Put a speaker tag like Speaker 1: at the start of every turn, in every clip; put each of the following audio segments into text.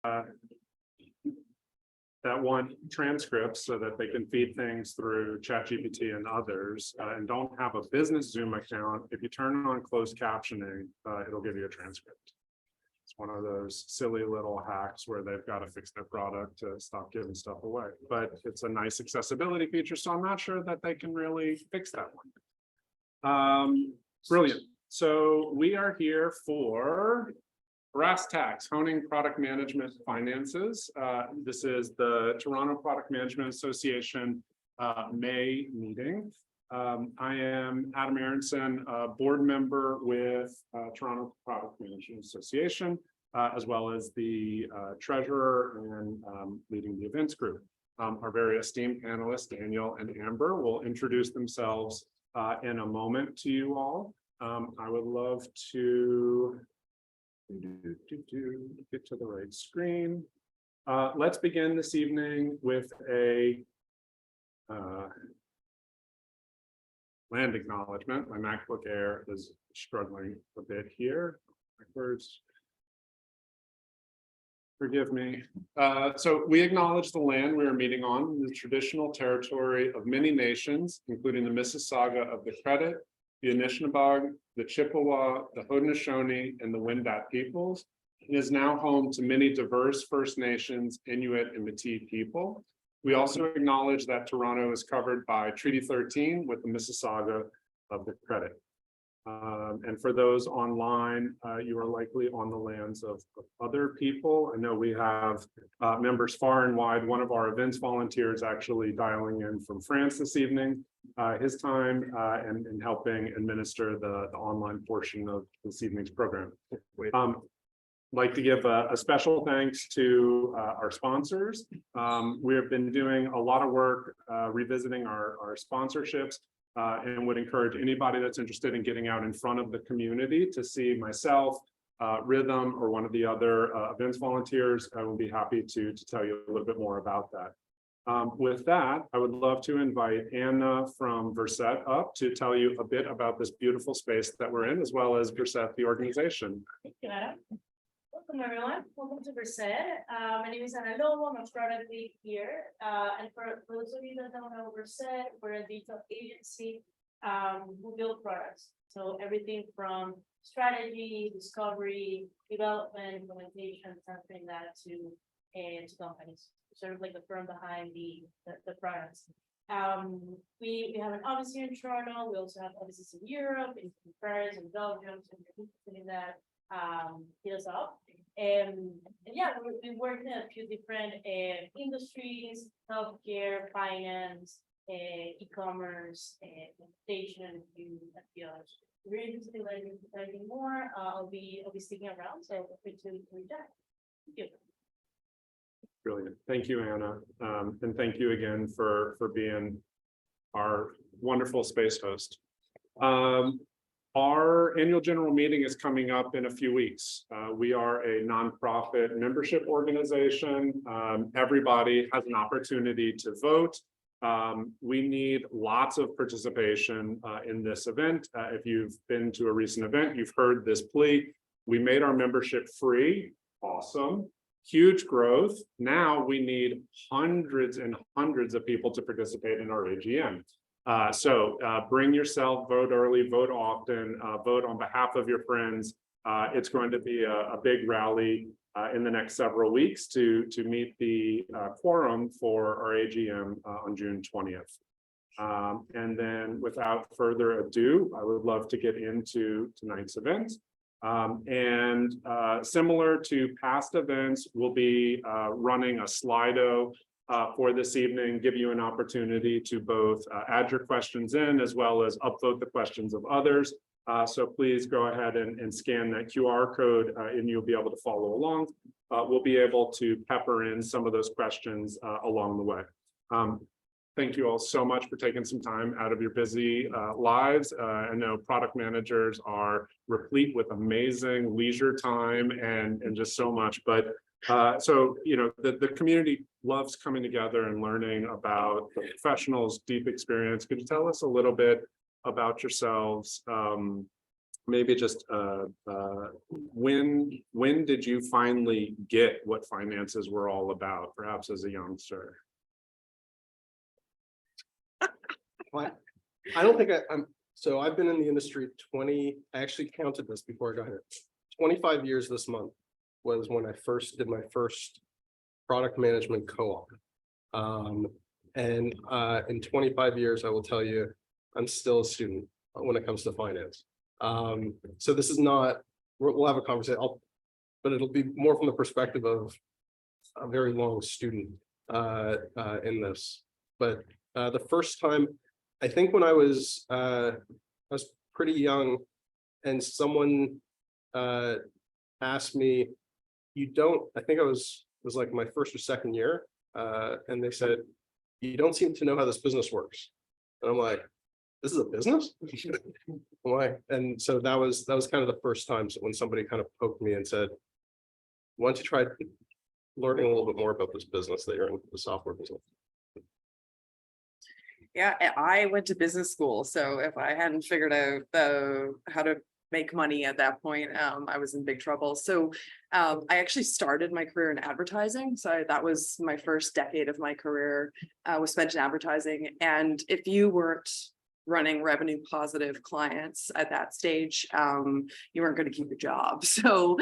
Speaker 1: that want transcripts so that they can feed things through ChatGPT and others, and don't have a business Zoom account, if you turn on closed captioning, it'll give you a transcript. It's one of those silly little hacks where they've got to fix their product to stop giving stuff away. But it's a nice accessibility feature, so I'm not sure that they can really fix that one. Brilliant. So we are here for brass tacks, honing product management finances. This is the Toronto Product Management Association May meeting. I am Adam Aronson, a board member with Toronto Product Management Association, as well as the treasurer and leading the events group. Our very esteemed panelists, Daniel and Amber, will introduce themselves in a moment to you all. I would love to get to the right screen. Let's begin this evening with a land acknowledgement. My MacBook Air is struggling a bit here. Backwards. Forgive me. So we acknowledge the land we are meeting on, the traditional territory of many nations, including the Mississauga of the Credit, the Anishinaabe, the Chippewa, the Haudenosaunee, and the Wendat peoples. It is now home to many diverse First Nations, Inuit, and Métis people. We also acknowledge that Toronto is covered by Treaty 13 with the Mississauga of the Credit. And for those online, you are likely on the lands of other people. I know we have members far and wide. One of our events volunteers actually dialing in from France this evening, his time and helping administer the online portion of this evening's program. Like to give a special thanks to our sponsors. We have been doing a lot of work revisiting our sponsorships and would encourage anybody that's interested in getting out in front of the community to see myself, Rhythm, or one of the other events volunteers. I will be happy to tell you a little bit more about that. With that, I would love to invite Anna from Verset up to tell you a bit about this beautiful space that we're in, as well as Verset, the organization.
Speaker 2: Thank you, Adam. Welcome, everyone. Welcome to Verset. My name is Anna Lobo. I'm a product lead here. And for those of you that don't know Verset, we're a digital agency who build products. So everything from strategy, discovery, development, implementation, something like that to companies. Sort of like the firm behind the products. We have an office here in Toronto. We also have offices in Europe, in Paris, and Belgium. So if you're interested in that, hit us up. And yeah, we work in a few different industries: healthcare, finance, e-commerce, implementation, and a few others. If you're interested in learning more, I'll be sticking around. So feel free to reach out. Thank you.
Speaker 1: Brilliant. Thank you, Anna. And thank you again for being our wonderful space host. Our annual general meeting is coming up in a few weeks. We are a nonprofit membership organization. Everybody has an opportunity to vote. We need lots of participation in this event. If you've been to a recent event, you've heard this plea. We made our membership free. Awesome. Huge growth. Now we need hundreds and hundreds of people to participate in our AGM. So bring yourself, vote early, vote often, vote on behalf of your friends. It's going to be a big rally in the next several weeks to meet the quorum for our AGM on June 20th. And then without further ado, I would love to get into tonight's event. Similar to past events, we'll be running a Slido for this evening, give you an opportunity to both add your questions in as well as upvote the questions of others. So please go ahead and scan that QR code and you'll be able to follow along. We'll be able to pepper in some of those questions along the way. Thank you all so much for taking some time out of your busy lives. I know product managers are replete with amazing leisure time and just so much, but so, you know, the community loves coming together and learning about the professionals' deep experience. Could you tell us a little bit about yourselves, maybe just when did you finally get what finances were all about, perhaps as a youngster?
Speaker 3: Well, I don't think I'm, so I've been in the industry 20, I actually counted this before I got here. 25 years this month was when I first did my first product management co-op. And in 25 years, I will tell you, I'm still a student when it comes to finance. So this is not, we'll have a conversation, but it'll be more from the perspective of a very long student in this. But the first time, I think when I was pretty young, and someone asked me, you don't, I think it was like my first or second year, and they said, you don't seem to know how this business works. And I'm like, this is a business? Why? And so that was kind of the first time when somebody kind of poked me and said, why don't you try learning a little bit more about this business that you're in, the software business?
Speaker 4: Yeah, I went to business school, so if I hadn't figured out how to make money at that point, I was in big trouble. So I actually started my career in advertising. So that was my first decade of my career was spent in advertising. And if you weren't running revenue positive clients at that stage, you weren't going to keep your job. So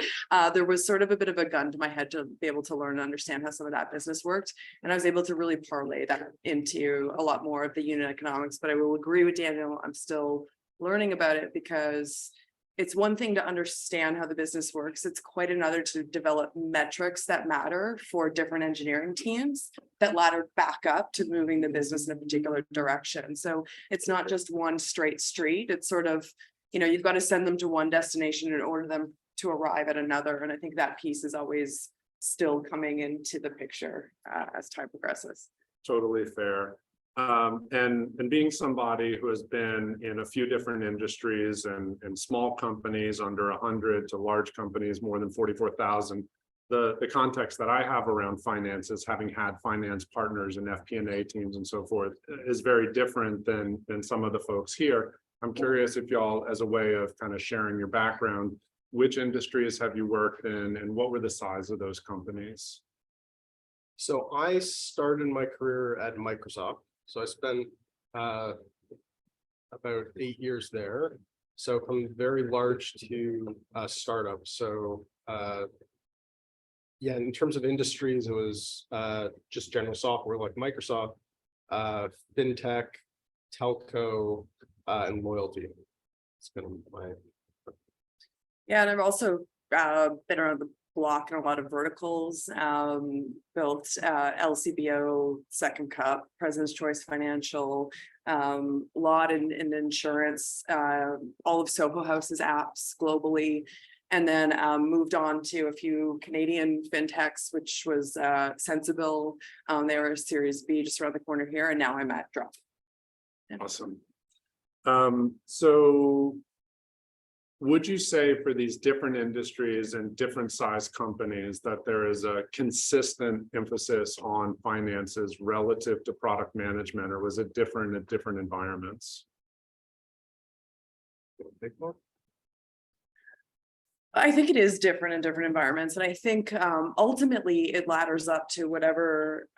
Speaker 4: there was sort of a bit of a gun to my head to be able to learn and understand how some of that business worked. And I was able to really parlay that into a lot more of the unit economics. But I will agree with Daniel, I'm still learning about it because it's one thing to understand how the business works. It's quite another to develop metrics that matter for different engineering teams that ladder back up to moving the business in a particular direction. So it's not just one straight street. It's sort of, you know, you've got to send them to one destination in order them to arrive at another. And I think that piece is always still coming into the picture as time progresses.
Speaker 1: Totally fair. And being somebody who has been in a few different industries and small companies under 100 to large companies more than 44,000, the context that I have around finances, having had finance partners and FP&A teams and so forth, is very different than some of the folks here. I'm curious if y'all, as a way of kind of sharing your background, which industries have you worked in and what were the size of those companies?
Speaker 3: So I started my career at Microsoft. So I spent about 8 years there. So from very large to startup. So yeah, in terms of industries, it was just general software like Microsoft, fintech, telco, and loyalty. It's been my.
Speaker 4: Yeah, and I've also been around the block in a lot of verticals, built LCBO, Second Cup, President's Choice Financial, a lot in insurance, all of Soho House's apps globally, and then moved on to a few Canadian fintechs, which was Sensible. They were a Series B just around the corner here, and now I'm at Drop.
Speaker 1: Awesome. So would you say for these different industries and different size companies that there is a consistent emphasis on finances relative to product management, or was it different in different environments?
Speaker 4: I think it is different in different environments. And I think ultimately it ladders up to whatever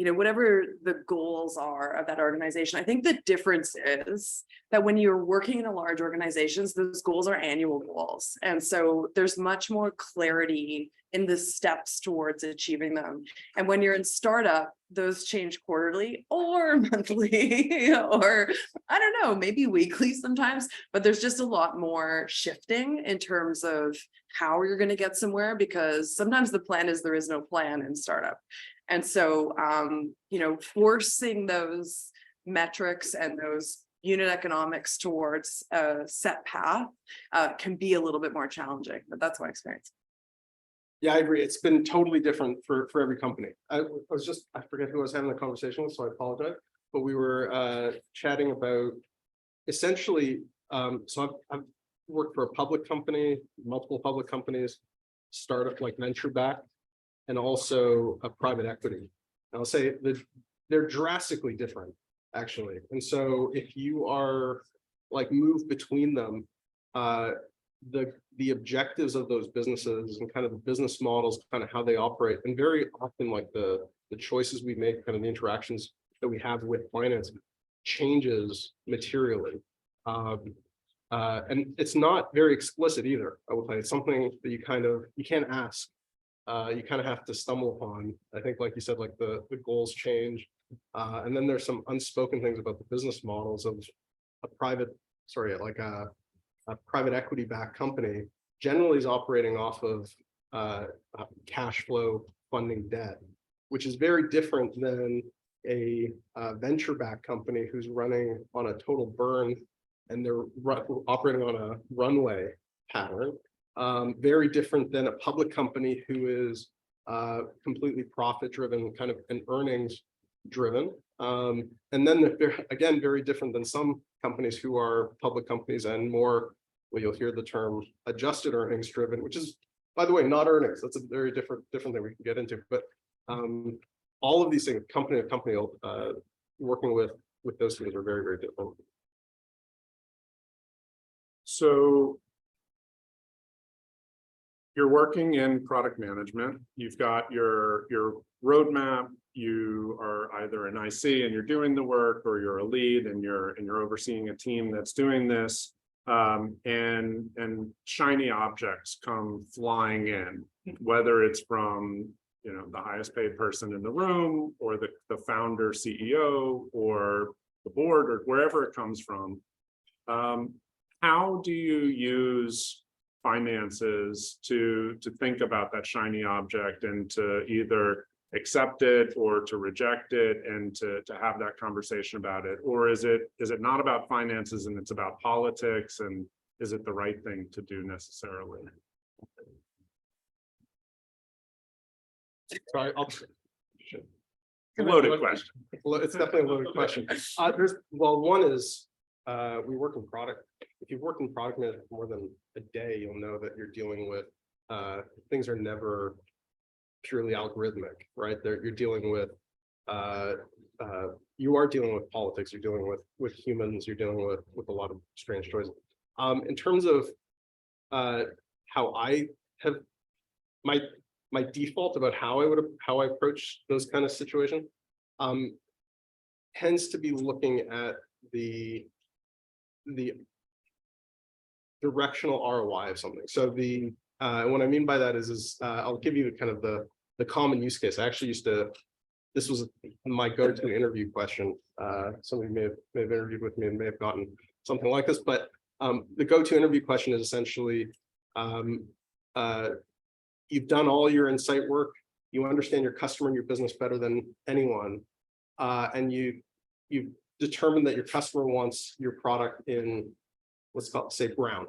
Speaker 4: whatever the goals are of that organization. I think the difference is that when you're working in a large organizations, those goals are annual goals. And so there's much more clarity in the steps towards achieving them. And when you're in startup, those change quarterly or monthly, or I don't know, maybe weekly sometimes, but there's just a lot more shifting in terms of how you're going to get somewhere, because sometimes the plan is there is no plan in startup. And so, forcing those metrics and those unit economics towards a set path can be a little bit more challenging, but that's my experience.
Speaker 3: Yeah, I agree. It's been totally different for every company. I forget who I was having the conversation with, so I apologize. But we were chatting about essentially, so I've worked for a public company, multiple public companies, startup like venture backed, and also a private equity. And I'll say that they're drastically different, actually. And so if you are like move between them, the objectives of those businesses and kind of the business models, kind of how they operate, and very often like the choices we make, kind of the interactions that we have with finance changes materially. And it's not very explicit either. I would say it's something that you can't ask. You kind of have to stumble upon. I think, like you said, like the goals change. And then there's some unspoken things about the business models of a private equity backed company generally is operating off of cash flow funding debt, which is very different than a venture backed company who's running on a total burn and they're operating on a runway pattern. Very different than a public company who is completely profit driven, kind of an earnings driven. And then again, very different than some companies who are public companies and more, well, you'll hear the term adjusted earnings driven, which is, by the way, not earnings. That's a very different thing we can get into. But all of these things, company to company, working with those things are very, very different.
Speaker 1: So you're working in product management. You've got your roadmap. You are either an IC and you're doing the work, or you're a lead and you're overseeing a team that's doing this. And shiny objects come flying in, whether it's from the highest paid person in the room, or the founder, CEO, or the board, or wherever it comes from. How do you use finances to think about that shiny object and to either accept it or to reject it and to have that conversation about it? Or is it not about finances and it's about politics, and is it the right thing to do necessarily?
Speaker 3: Sorry,
Speaker 1: Loaded question.
Speaker 3: It's definitely a loaded question. One is we work in product. If you've worked in product management for more than a day, you'll know that you're dealing with things are never purely algorithmic, right? You're dealing with you are dealing with politics. You're dealing with humans. You're dealing with a lot of strange choices. In terms of how I have my default about how I approach those kind of situations tends to be looking at the directional ROI of something. So what I mean by that is I'll give you kind of the common use case. I actually this was my go-to interview question. Somebody may have interviewed with me and may have gotten something like this, but the go-to interview question is essentially, you've done all your insight work, you understand your customer and your business better than anyone, and you've determined that your customer wants your product in, let's call it, say, brown,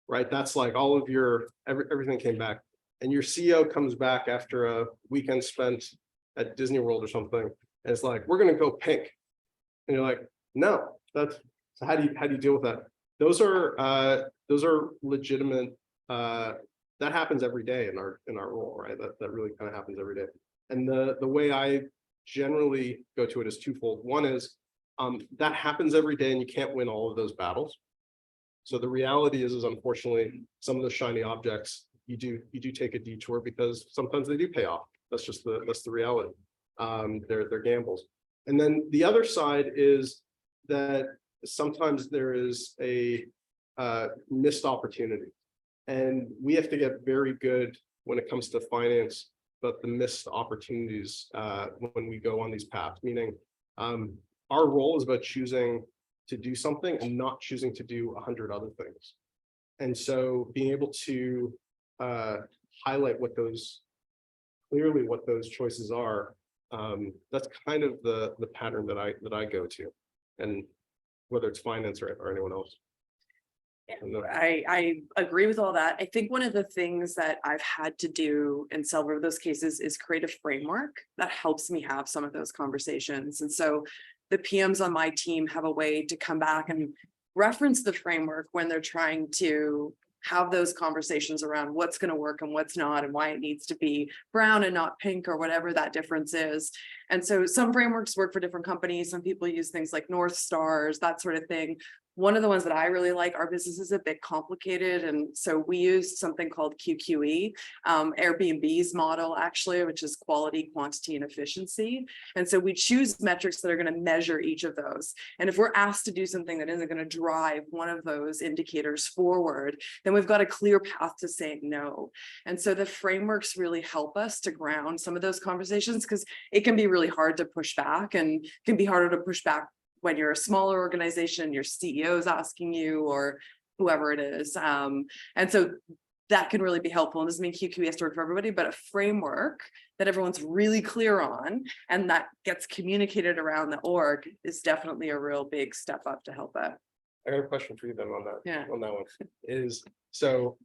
Speaker 3: right? That's like all of your, everything came back. And your CEO comes back after a weekend spent at Disney World or something, and it's like, we're gonna go pink. And you're like, no, so how do you deal with that? Those are legitimate, that happens every day in our role, right? That really kind of happens every day. And the way I generally go to it is twofold. One is that happens every day and you can't win all of those battles. So the reality is unfortunately, some of the shiny objects, you do take a detour because sometimes they do pay off. That's the reality. They're gambles. And then the other side is that sometimes there is a missed opportunity. And we have to get very good when it comes to finance, but the missed opportunities when we go on these paths, meaning our role is about choosing to do something and not choosing to do 100 other things. And so being able to highlight what those choices are, that's kind of the pattern that I go to, and whether it's finance or anyone else.
Speaker 4: I agree with all that. I think one of the things that I've had to do in several of those cases is create a framework that helps me have some of those conversations. And so the PMs on my team have a way to come back and reference the framework when they're trying to have those conversations around what's going to work and what's not, and why it needs to be brown and not pink, or whatever that difference is. And so some frameworks work for different companies. Some people use things like North Stars, that sort of thing. One of the ones that I really like, our business is a bit complicated, and so we used something called QQE, Airbnb's model actually, which is quality, quantity, and efficiency. And so we choose metrics that are going to measure each of those. And if we're asked to do something that isn't going to drive one of those indicators forward, then we've got a clear path to saying no. And so the frameworks really help us to ground some of those conversations, because it can be really hard to push back, and can be harder to push back when you're a smaller organization, your CEO is asking you, or whoever it is. And so that can really be helpful. And doesn't mean QQE has to work for everybody, but a framework that everyone's really clear on and that gets communicated around the org is definitely a real big step up to help out.
Speaker 3: I got a question for you then on that.
Speaker 4: Yeah.
Speaker 3: On that one is, so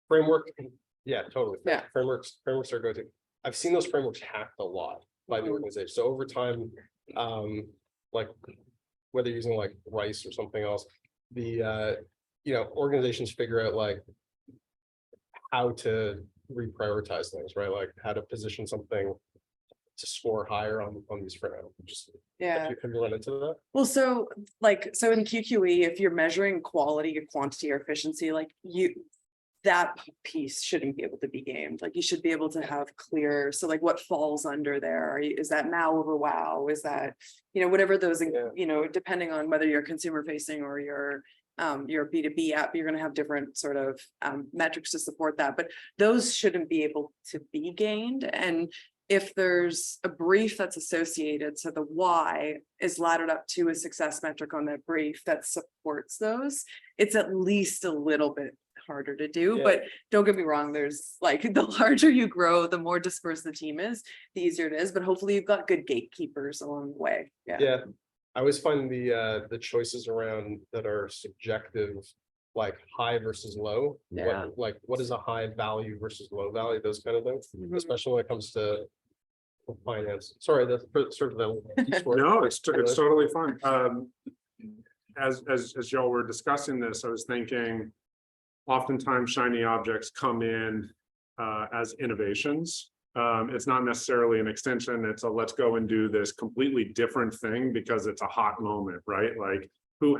Speaker 3: framework, yeah, totally.
Speaker 4: Yeah.
Speaker 3: Frameworks are go-to. I've seen those frameworks hacked a lot by the organization. So over time, like whether you're using like Rice or something else, the organizations figure out like how to reprioritize things, right? Like how to position something to score higher on these frameworks. Just
Speaker 4: Yeah.
Speaker 3: have you run into that?
Speaker 4: Well, so in QQE, if you're measuring quality or quantity or efficiency, that piece shouldn't be able to be gamed. Like you should be able to have clear, so like what falls under there? Is that now over wow? Is that, whatever those, depending on whether you're consumer facing or you're a B2B app, you're going to have different sort of metrics to support that, but those shouldn't be able to be gained. And if there's a brief that's associated, so the why is laddered up to a success metric on that brief that supports those, it's at least a little bit harder to do. But don't get me wrong, there's like the larger you grow, the more dispersed the team is, the easier it is. But hopefully you've got good gatekeepers along the way.
Speaker 3: Yeah. I always find the choices around that are subjective, like high versus low.
Speaker 4: Yeah.
Speaker 3: What is a high value versus low value, those kind of things, especially when it comes to finance. Sorry, that's sort of the
Speaker 1: No, it's totally fine. As y'all were discussing this, I was thinking oftentimes shiny objects come in as innovations. It's not necessarily an extension. It's a let's go and do this completely different thing because it's a hot moment, right? Like who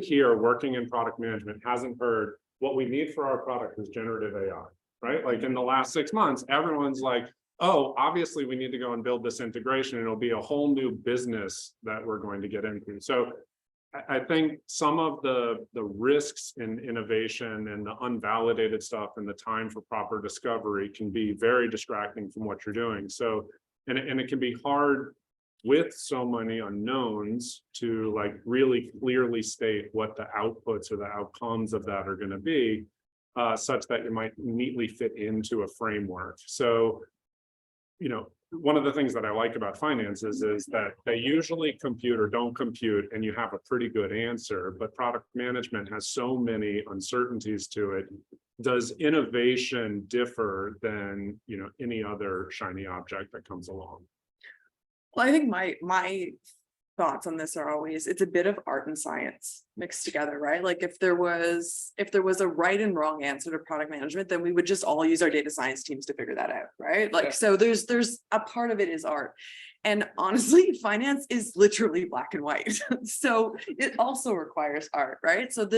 Speaker 1: here working in product management hasn't heard what we need for our product is generative AI, right? Like in the last 6 months, everyone's like, oh, obviously we need to go and build this integration and it'll be a whole new business that we're going to get into. So I think some of the risks in innovation and the unvalidated stuff and the time for proper discovery can be very distracting from what you're doing. So, and it can be hard with so many unknowns to like really clearly state what the outputs or the outcomes of that are going to be, such that it might neatly fit into a framework. So, one of the things that I like about finances is that they usually compute or don't compute and you have a pretty good answer, but product management has so many uncertainties to it. Does innovation differ than, any other shiny object that comes along?
Speaker 4: Well, I think my thoughts on this are always, it's a bit of art and science mixed together, right? Like if there was a right and wrong answer to product management, then we would just all use our data science teams to figure that out, right? Like, so there's a part of it is art. And honestly, finance is literally black and white. So it also requires art, right? So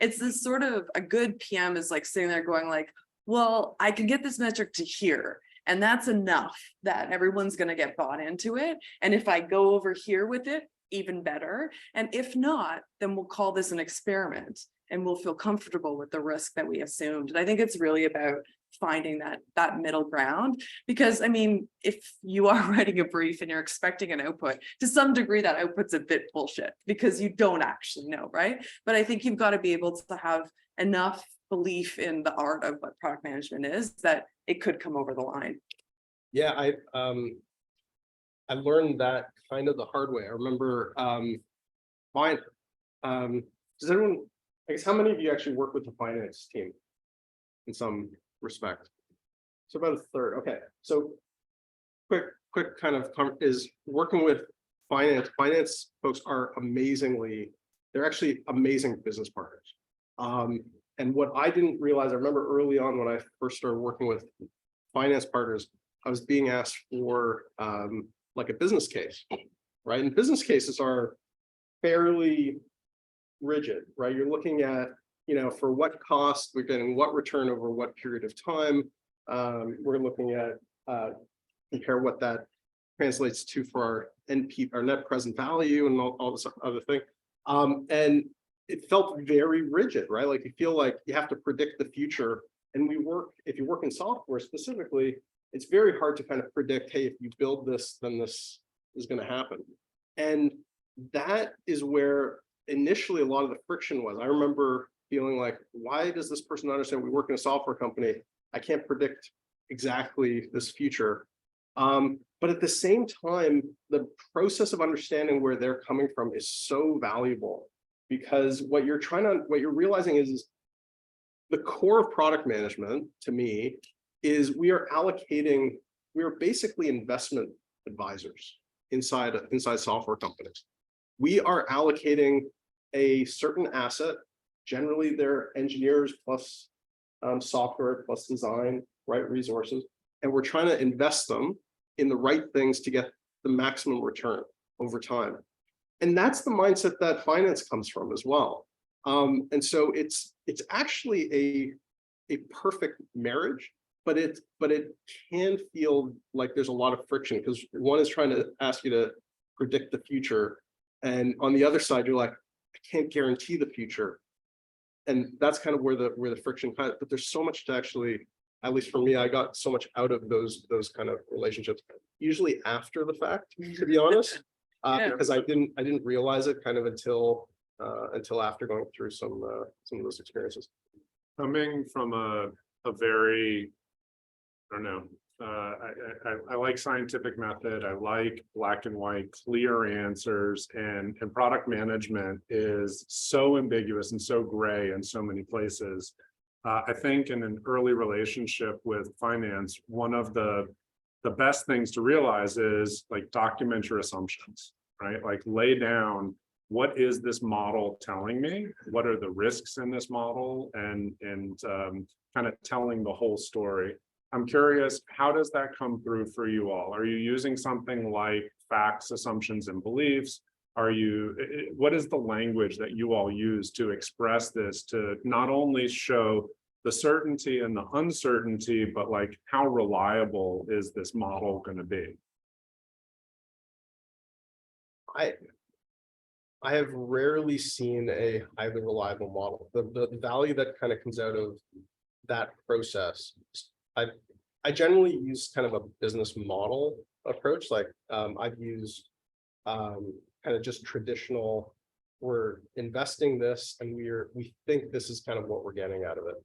Speaker 4: it's this sort of, a good PM is like sitting there going like, well, I can get this metric to here. And that's enough that everyone's going to get bought into it. And if I go over here with it, even better. And if not, then we'll call this an experiment and we'll feel comfortable with the risk that we assumed. And I think it's really about finding that middle ground, because I mean, if you are writing a brief and you're expecting an output, to some degree that output's a bit bullshit because you don't actually know, right? But I think you've got to be able to have enough belief in the art of what product management is that it could come over the line.
Speaker 3: Yeah, I learned that kind of the hard way. I remember does everyone, I guess, how many of you actually work with the finance team in some respect? So about a third. Okay, so quick kind of is working with finance. Finance folks are they're actually amazing business partners. And what I didn't realize, I remember early on when I first started working with finance partners, I was being asked for like a business case, right? And business cases are fairly rigid, right? You're looking at, for what cost we're getting what return over what period of time. We're looking at compare what that translates to for our NP, our net present value, and all this other thing. And it felt very rigid, right? Like you feel like you have to predict the future. And if you work in software specifically, it's very hard to kind of predict, hey, if you build this, then this is going to happen. And that is where initially a lot of the friction was. I remember feeling like, why does this person not understand we work in a software company? I can't predict exactly this future. But at the same time, the process of understanding where they're coming from is so valuable, because what you're realizing is the core of product management to me is we are basically investment advisors inside software companies. We are allocating a certain asset, generally they're engineers plus software plus design, right, resources, and we're trying to invest them in the right things to get the maximum return over time. And that's the mindset that finance comes from as well. And so it's actually a perfect marriage, but it can feel like there's a lot of friction, because one is trying to ask you to predict the future, and on the other side you're like, I can't guarantee the future. And that's kind of where the friction kind of, but there's so much to actually, at least for me, I got so much out of those kind of relationships, usually after the fact, to be honest, because I didn't realize it kind of until after going through some of those experiences.
Speaker 1: Coming from a very, I don't know, I like scientific method. I like black and white, clear answers, and product management is so ambiguous and so gray in so many places. I think in an early relationship with finance, one of the best things to realize is like document your assumptions, right? Like lay down, what is this model telling me? What are the risks in this model? And kind of telling the whole story. I'm curious, how does that come through for you all? Are you using something like facts, assumptions, and beliefs? What is the language that you all use to express this, to not only show the certainty and the uncertainty, but like how reliable is this model going to be?
Speaker 3: I have rarely seen a highly reliable model. The value that kind of comes out of that process, I generally use kind of a business model approach. Like I've used kind of just traditional, we're investing this and we think this is kind of what we're getting out of it.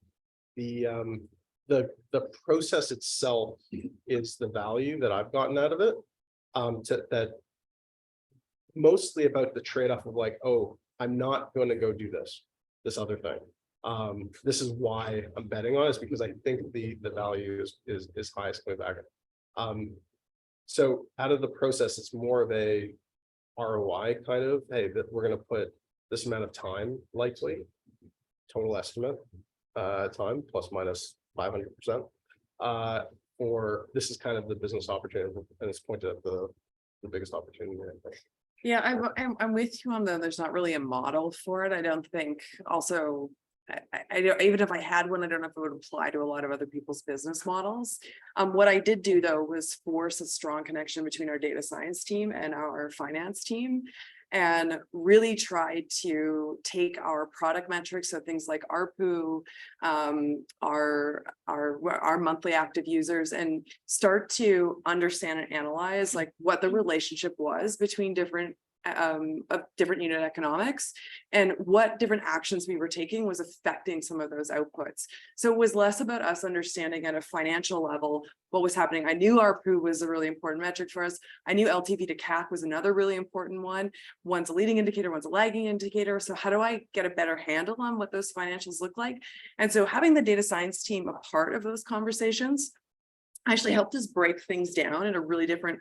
Speaker 3: The process itself is the value that I've gotten out of it. That mostly about the trade-off of like, oh, I'm not going to go do this other thing. This is why I'm betting on it, is because I think the value is highest coming back. So out of the process, it's more of a ROI kind of, hey, that we're going to put this amount of time, likely total estimate time plus minus 500%. Or this is kind of the business opportunity, and it's pointed at the biggest opportunity, I think.
Speaker 4: Yeah, I'm with you on there's not really a model for it. I don't think. Also, I don't, even if I had one, I don't know if it would apply to a lot of other people's business models. What I did do though was force a strong connection between our data science team and our finance team, and really try to take our product metrics, so things like ARPU, our monthly active users, and start to understand and analyze like what the relationship was between different unit economics, and what different actions we were taking was affecting some of those outputs. So it was less about us understanding at a financial level what was happening. I knew ARPU was a really important metric for us. I knew LTV to CAC was another really important one. One's a leading indicator, one's a lagging indicator. So how do I get a better handle on what those financials look like? And so having the data science team a part of those conversations actually helped us break things down in a really different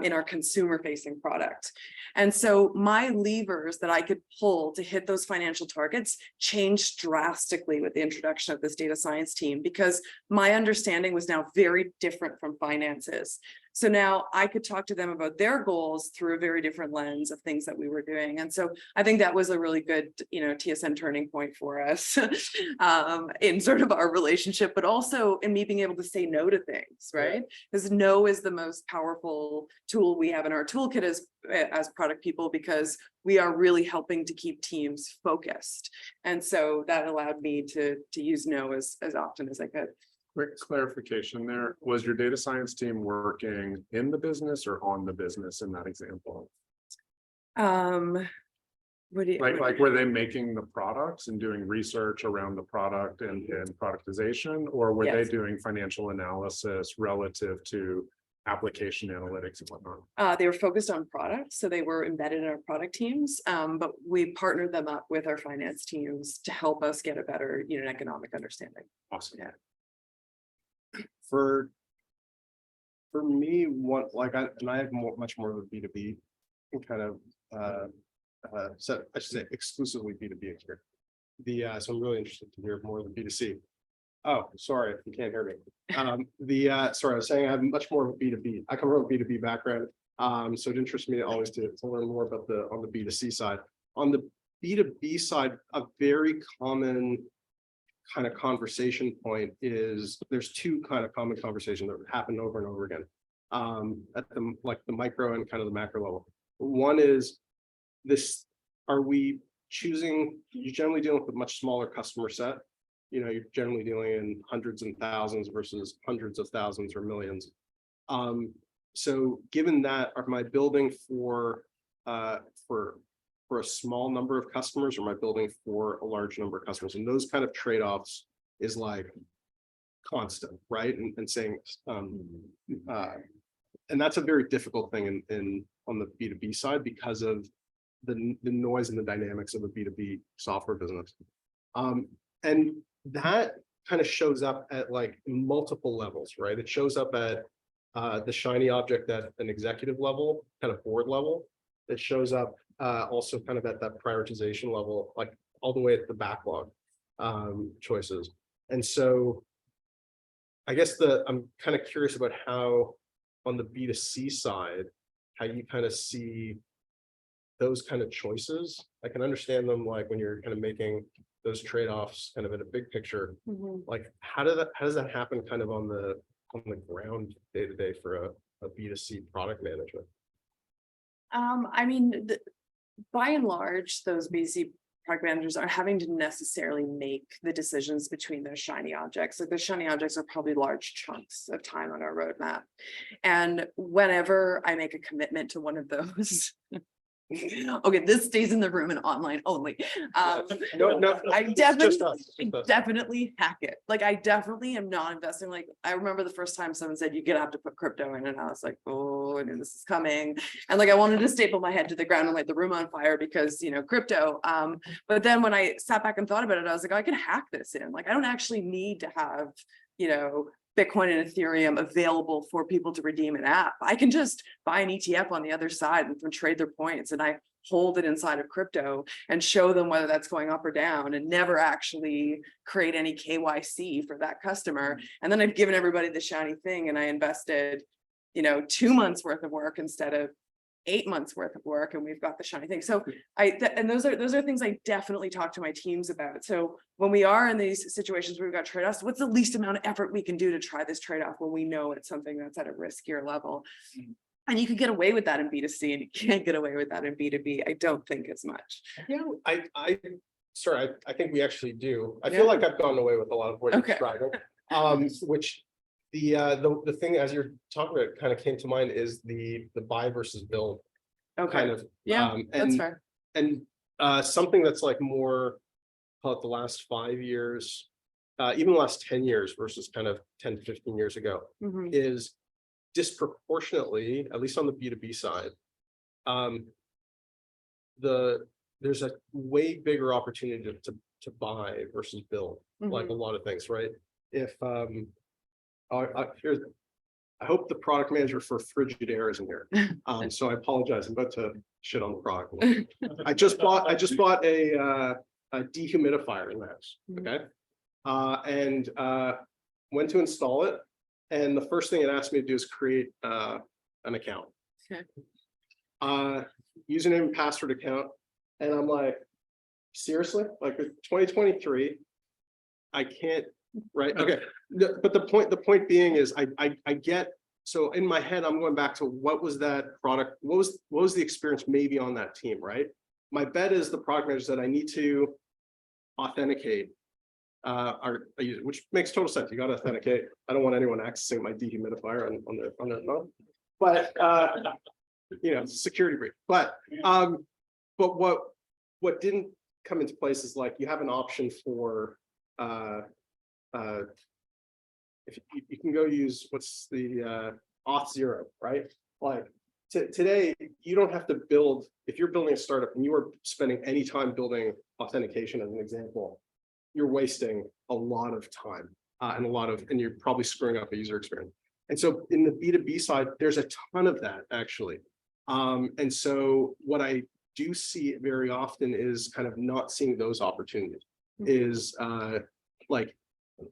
Speaker 4: in our consumer facing product. And so my levers that I could pull to hit those financial targets changed drastically with the introduction of this data science team, because my understanding was now very different from finances. So now I could talk to them about their goals through a very different lens of things that we were doing. And so I think that was a really good, TSM turning point for us in sort of our relationship, but also in me being able to say no to things, right? Because no is the most powerful tool we have in our toolkit as product people, because we are really helping to keep teams focused. And so that allowed me to use no as often as I could.
Speaker 1: Quick clarification there. Was your data science team working in the business or on the business in that example?
Speaker 4: What do you
Speaker 1: Like were they making the products and doing research around the product and productization, or were they
Speaker 4: Yes.
Speaker 1: doing financial analysis relative to application analytics and whatnot?
Speaker 4: They were focused on products, so they were embedded in our product teams, but we partnered them up with our finance teams to help us get a better unit economic understanding.
Speaker 1: Awesome.
Speaker 4: Yeah.
Speaker 3: For me, what I have much more of a B2B kind of so I should say exclusively B2B experience. So I'm really interested to hear more of the B2C. Oh, sorry, if you can't hear me. Sorry, I was saying I have much more of a B2B. I come from a B2B background. So it interests me always to learn more about on the B2C side. On the B2B side, a very common kind of conversation point is there's two kind of common conversations that happen over and over again at the micro and kind of the macro level. One is this: are we choosing? You're generally dealing with a much smaller customer set. You're generally dealing in hundreds and thousands versus hundreds of thousands or millions. So given that, am I building for a small number of customers, or am I building for a large number of customers? And those kind of trade-offs is like constant, right? And saying, and that's a very difficult thing on the B2B side because of the noise and the dynamics of a B2B software business. And that kind of shows up at like multiple levels, right? It shows up at the shiny object at an executive level, kind of board level. It shows up also kind of at that prioritization level, like all the way at the backlog choices. And so I guess I'm kind of curious about how on the B2C side, how you kind of see those kind of choices. I can understand them like when you're kind of making those trade-offs kind of in a big picture. Like how does that happen kind of on the ground day to day for a B2C product management?
Speaker 4: I mean, by and large, those B2C product managers aren't having to necessarily make the decisions between those shiny objects. Like the shiny objects are probably large chunks of time on our roadmap. And whenever I make a commitment to one of those, okay, this stays in the room and online only.
Speaker 3: No,
Speaker 4: I
Speaker 3: just us.
Speaker 4: definitely hack it. Like I definitely am not investing. Like I remember the first time someone said you're gonna have to put crypto in, and I was like, oh, I knew this is coming. And like I wanted to staple my head to the ground and light the room on fire because crypto. But then when I sat back and thought about it, I was like, I can hack this in. Like I don't actually need to have Bitcoin and Ethereum available for people to redeem an app. I can just buy an ETF on the other side and trade their points, and I hold it inside of crypto and show them whether that's going up or down, and never actually create any KYC for that customer. And then I've given everybody the shiny thing, and I invested 2 months worth of work instead of 8 months worth of work, and we've got the shiny thing. So and those are things I definitely talk to my teams about. So when we are in these situations where we've got trade-offs, what's the least amount of effort we can do to try this trade-off when we know it's something that's at a riskier level? And you can get away with that in B2C, and you can't get away with that in B2B. I don't think as much.
Speaker 3: Yeah, I think we actually do. I feel like I've gone away with a lot of what you're describing. Which the thing as you're talking about kind of came to mind is the buy versus build kind of.
Speaker 4: That's fair.
Speaker 3: And something that's like more, call it the last 5 years, even the last 10 years versus kind of 10 to 15 years ago, is disproportionately, at least on the B2B side, there's a way bigger opportunity to buy versus build, like a lot of things, right? If I hope the product manager for Frigidaire isn't here. So I apologize. I'm about to shit on the product. I just bought a dehumidifier in the house. Okay. And went to install it. And the first thing it asked me to do is create an account.
Speaker 4: Okay.
Speaker 3: Username and password account. And I'm like, seriously? Like 2023, I can't, right? Okay. But the point being is I get, so in my head, I'm going back to what was that product? What was the experience maybe on that team, right? My bet is the product manager said I need to authenticate our user, which makes total sense. You got to authenticate. I don't want anyone accessing my dehumidifier on their phone. But you know, security breach. But what didn't come into place is like you have an option for if you can go use what's the auth0, right? Like today, you don't have to build, if you're building a startup and you are spending any time building authentication as an example, you're wasting a lot of time and you're probably screwing up a user experience. And so in the B2B side, there's a ton of that actually. And so what I do see very often is kind of not seeing those opportunities is like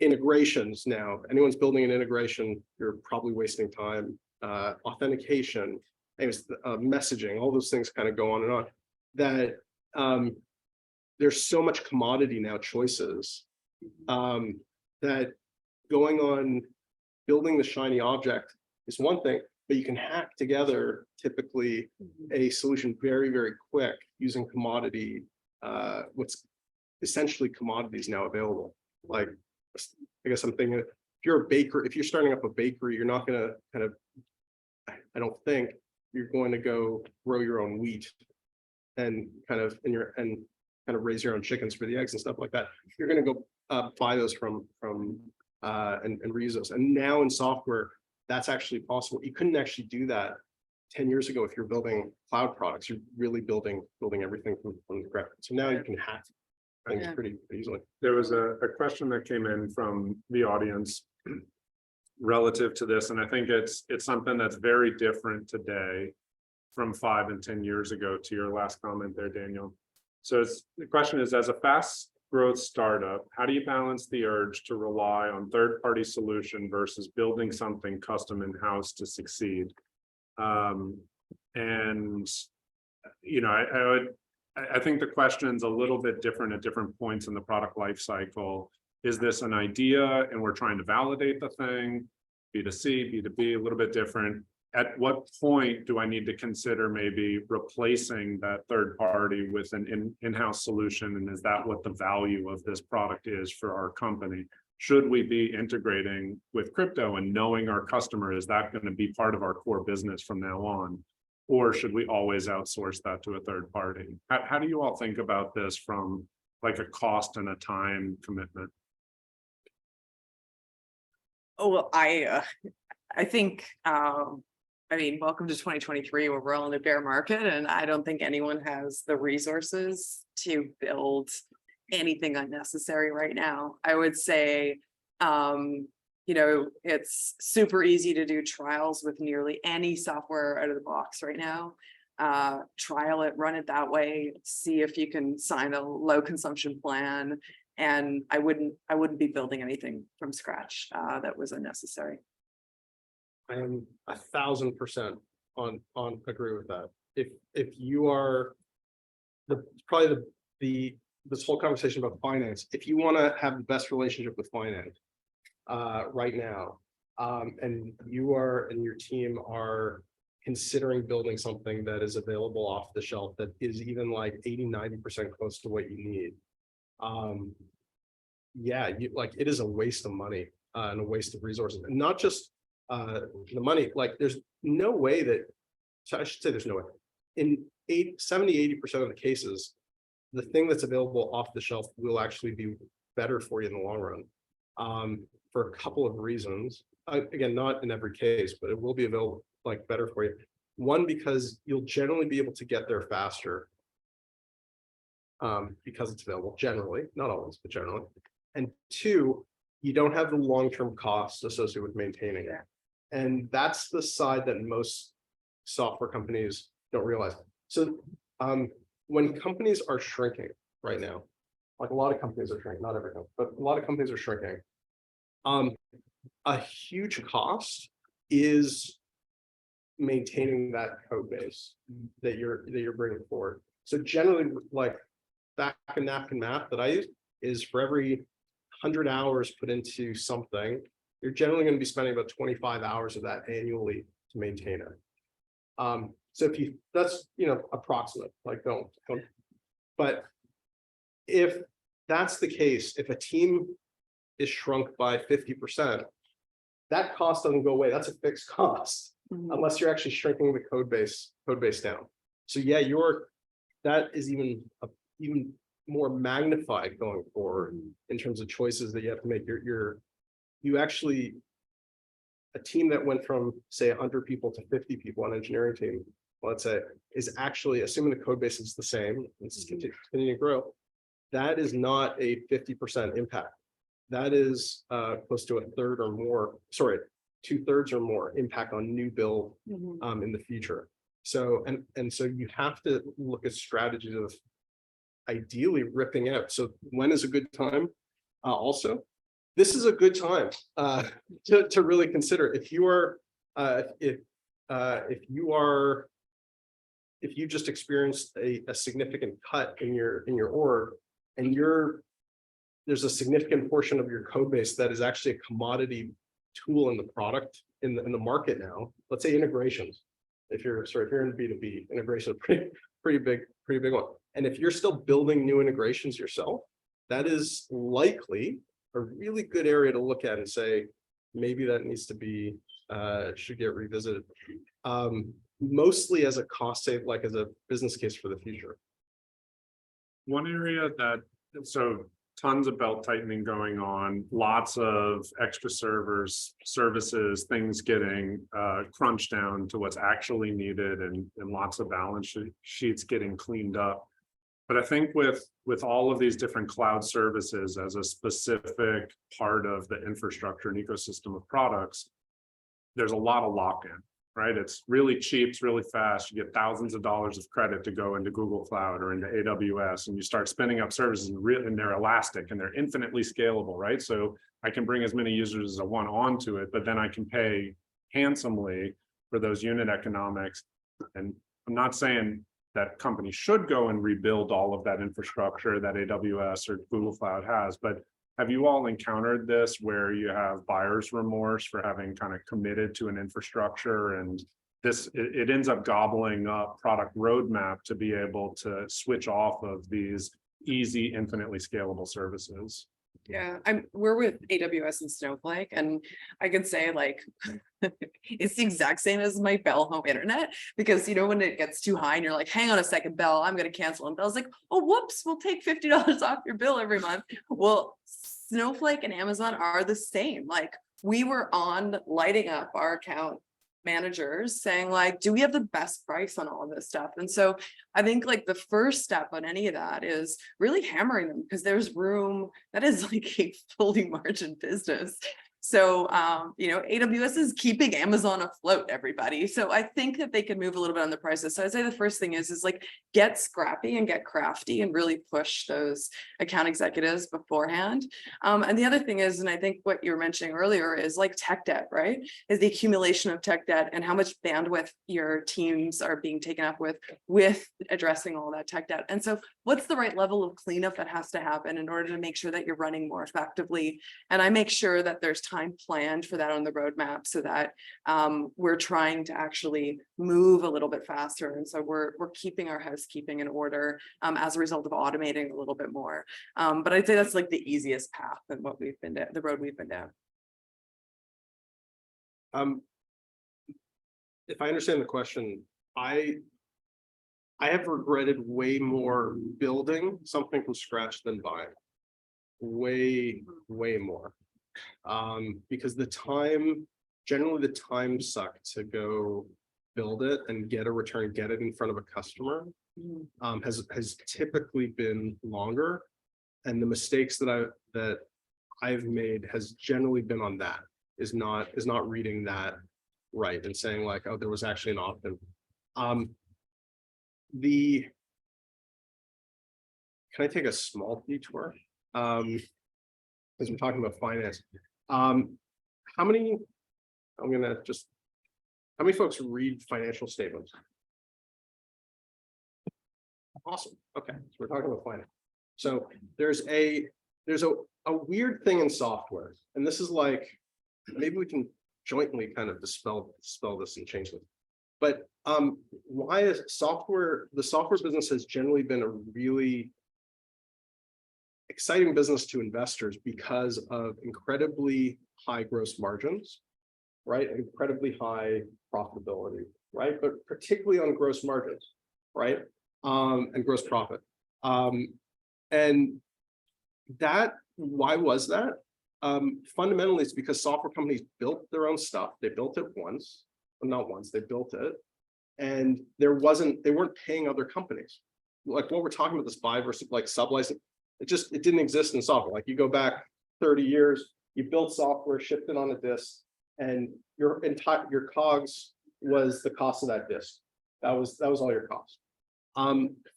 Speaker 3: integrations. Now, anyone's building an integration, you're probably wasting time. Authentication, messaging, all those things kind of go on and on. That there's so much commodity now choices that going on building the shiny object is one thing, but you can hack together typically a solution very, very quick using commodity, what's essentially commodities now available. Like, I guess I'm thinking, if you're a baker, if you're starting up a bakery, you're not going to kind of, I don't think you're going to go grow your own wheat and kind of raise your own chickens for the eggs and stuff like that. You're going to go buy those from and reuse those. And now in software, that's actually possible. You couldn't actually do that 10 years ago if you're building cloud products. You're really building everything from the ground. So now you can hack things pretty easily.
Speaker 1: There was a question that came in from the audience relative to this, and I think it's something that's very different today from 5 and 10 years ago, to your last comment there, Daniel. So the question is, as a fast growth startup, how do you balance the urge to rely on third-party solution versus building something custom in-house to succeed? And you know, I think the question's a little bit different at different points in the product life cycle. Is this an idea and we're trying to validate the thing? B2C, B2B, a little bit different. At what point do I need to consider maybe replacing that third party with an in-house solution? And is that what the value of this product is for our company? Should we be integrating with crypto and knowing our customer? Is that going to be part of our core business from now on? Or should we always outsource that to a third party? How do you all think about this from like a cost and a time commitment?
Speaker 4: Oh, well, I think, I mean, welcome to 2023 where we're all in a bear market, and I don't think anyone has the resources to build anything unnecessary right now. I would say, you know, it's super easy to do trials with nearly any software out of the box right now. Trial it, run it that way, see if you can sign a low consumption plan. And I wouldn't be building anything from scratch that was unnecessary.
Speaker 3: I am 1,000% on agree with that. If you are this whole conversation about finance, if you want to have the best relationship with finance right now, and you are and your team are considering building something that is available off the shelf that is even like 80-90% close to what you need, yeah, it is a waste of money and a waste of resources, and not just the money. Like, there's no way that, so I should say there's no way in 70-80% of the cases, the thing that's available off the shelf will actually be better for you in the long run, for a couple of reasons. Again, not in every case, but it will be available, like, better for you. One, because you'll generally be able to get there faster, because it's available, generally, not always, but generally. And two, you don't have the long-term costs associated with maintaining it. And that's the side that most software companies don't realize. So when companies are shrinking right now, like a lot of companies are shrinking, not every company, but a lot of companies are shrinking, a huge cost is maintaining that code base that you're bringing forward. So generally, like back in napkin math that I use is for every 100 hours put into something, you're generally going to be spending about 25 hours of that annually to maintain it. So if you, that's, approximate, like don't, but if that's the case, if a team is shrunk by 50%, that cost doesn't go away. That's a fixed cost unless you're actually shrinking the code base down. So yeah, that is even more magnified going forward in terms of choices that you have to make. You actually, a team that went from say 100 people to 50 people on engineering team, let's say, is actually, assuming the code base is the same, it's continuing to grow, that is not a 50% impact. That is close to a third or more, sorry, 2/3 or more impact on new build in the future. So, and so you have to look at strategies of ideally ripping out. So when is a good time? Also, this is a good time to really consider. If you are, if you just experienced a significant cut in your org, and there's a significant portion of your code base that is actually a commodity tool in the product in the market now. Let's say integrations. If you're in B2B, integration is a pretty big one. And if you're still building new integrations yourself, that is likely a really good area to look at and say, maybe that needs to be should get revisited. Mostly as a cost save, like as a business case for the future.
Speaker 1: One area that, so tons of belt tightening going on, lots of extra servers, services, things getting crunched down to what's actually needed, and lots of balance sheets getting cleaned up. But I think with all of these different cloud services as a specific part of the infrastructure and ecosystem of products, there's a lot of lock-in. Right? It's really cheap, it's really fast. You get thousands of dollars of credit to go into Google Cloud or into AWS, and you start spinning up services, and they're elastic and they're infinitely scalable, right? So I can bring as many users as I want onto it, but then I can pay handsomely for those unit economics. And I'm not saying that companies should go and rebuild all of that infrastructure that AWS or Google Cloud has, but have you all encountered this where you have buyer's remorse for having kind of committed to an infrastructure, and it ends up gobbling up product roadmap to be able to switch off of these easy, infinitely scalable services?
Speaker 4: Yeah, we're with AWS and Snowflake, and I can say like it's the exact same as my Bell home internet, because when it gets too high and you're like, hang on a second, Bell, I'm gonna cancel, and Bell's like, oh whoops, we'll take $50 off your bill every month. Well, Snowflake and Amazon are the same. Like, we were on lighting up our account managers saying like, do we have the best price on all of this stuff? And so I think like the first step on any of that is really hammering them, because there's room. That is like a fully margin business. So, AWS is keeping Amazon afloat, everybody. So I think that they can move a little bit on the prices. So I'd say the first thing is like, get scrappy and get crafty and really push those account executives beforehand. And the other thing is, and I think what you were mentioning earlier is like tech debt, right? Is the accumulation of tech debt and how much bandwidth your teams are being taken up with addressing all that tech debt. And so what's the right level of cleanup that has to happen in order to make sure that you're running more effectively? And I make sure that there's time planned for that on the roadmap, so that we're trying to actually move a little bit faster. And so we're keeping our housekeeping in order as a result of automating a little bit more. But I'd say that's like the easiest path and what we've been down, the road we've been down.
Speaker 3: If I understand the question, I have regretted way more building something from scratch than buying. Way more. Because generally the time sucked to go build it and get a return, get it in front of a customer, has typically been longer. And the mistakes that I've made has generally been on that, is not reading that right and saying like, oh, there was actually an opt-in. Can I take a small detour? Because we're talking about finance. how many, I'm gonna just, how many folks read financial statements? Awesome. Okay, so we're talking about finance. So there's a weird thing in software, and this is like, maybe we can jointly kind of dispel this and change this. But why is software, the software business has generally been a really exciting business to investors because of incredibly high gross margins, right? Incredibly high profitability, right? But particularly on gross margins, right? And gross profit. And that, why was that? Fundamentally, it's because software companies built their own stuff. They built it once, well, not once, they built it. And they weren't paying other companies. Like what we're talking about, this buy versus like sublicense, it didn't exist in software. Like you go back 30 years, you built software, shipped it on a disk, and your COGS was the cost of that disk. That was all your cost.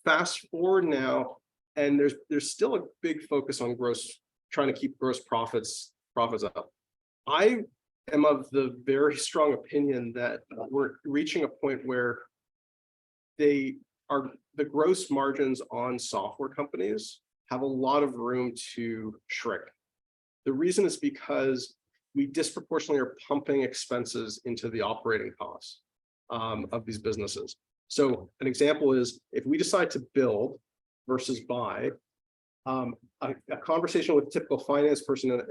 Speaker 3: Fast forward now, and there's still a big focus on trying to keep gross profits up. I am of the very strong opinion that we're reaching a point where the gross margins on software companies have a lot of room to shrink. The reason is because we disproportionately are pumping expenses into the operating costs of these businesses. So an example is if we decide to build versus buy, a conversation with a typical finance person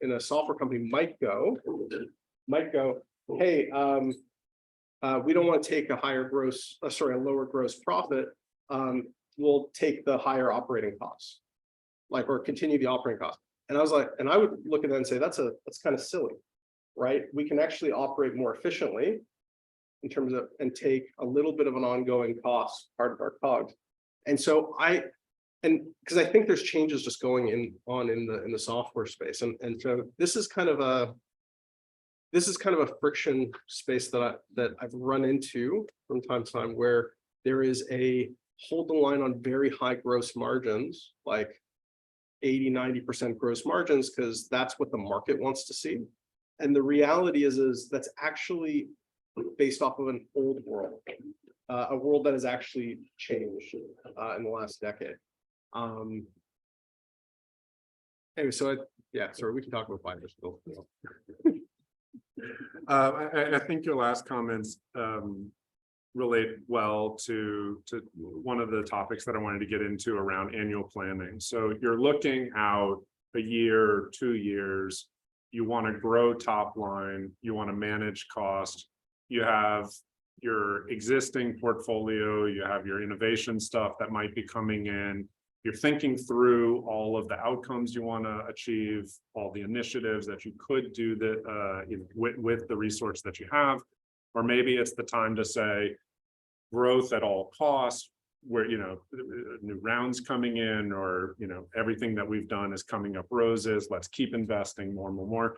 Speaker 3: in a software company might go, hey, we don't want to take a lower gross profit. We'll take the higher operating costs, or continue the operating costs. And I was like, and I would look at that and say, that's kind of silly, right? We can actually operate more efficiently in terms of, and take a little bit of an ongoing cost, part of our COGS. And so because I think there's changes just going on in the software space. And so this is kind of a friction space that I've run into from time to time, where there is a hold the line on very high gross margins, like 80-90% gross margins, because that's what the market wants to see. And the reality is that's actually based off of an old world, a world that has actually changed in the last decade. Anyway, so sorry, we can talk about fibers still.
Speaker 1: I think your last comments relate well to one of the topics that I wanted to get into around annual planning. So you're looking out a year, 2 years, you want to grow top line, you want to manage cost, you have your existing portfolio, you have your innovation stuff that might be coming in. You're thinking through all of the outcomes you want to achieve, all the initiatives that you could do with the resource that you have, or maybe it's the time to say growth at all costs, where new rounds coming in, or everything that we've done is coming up roses. Let's keep investing more.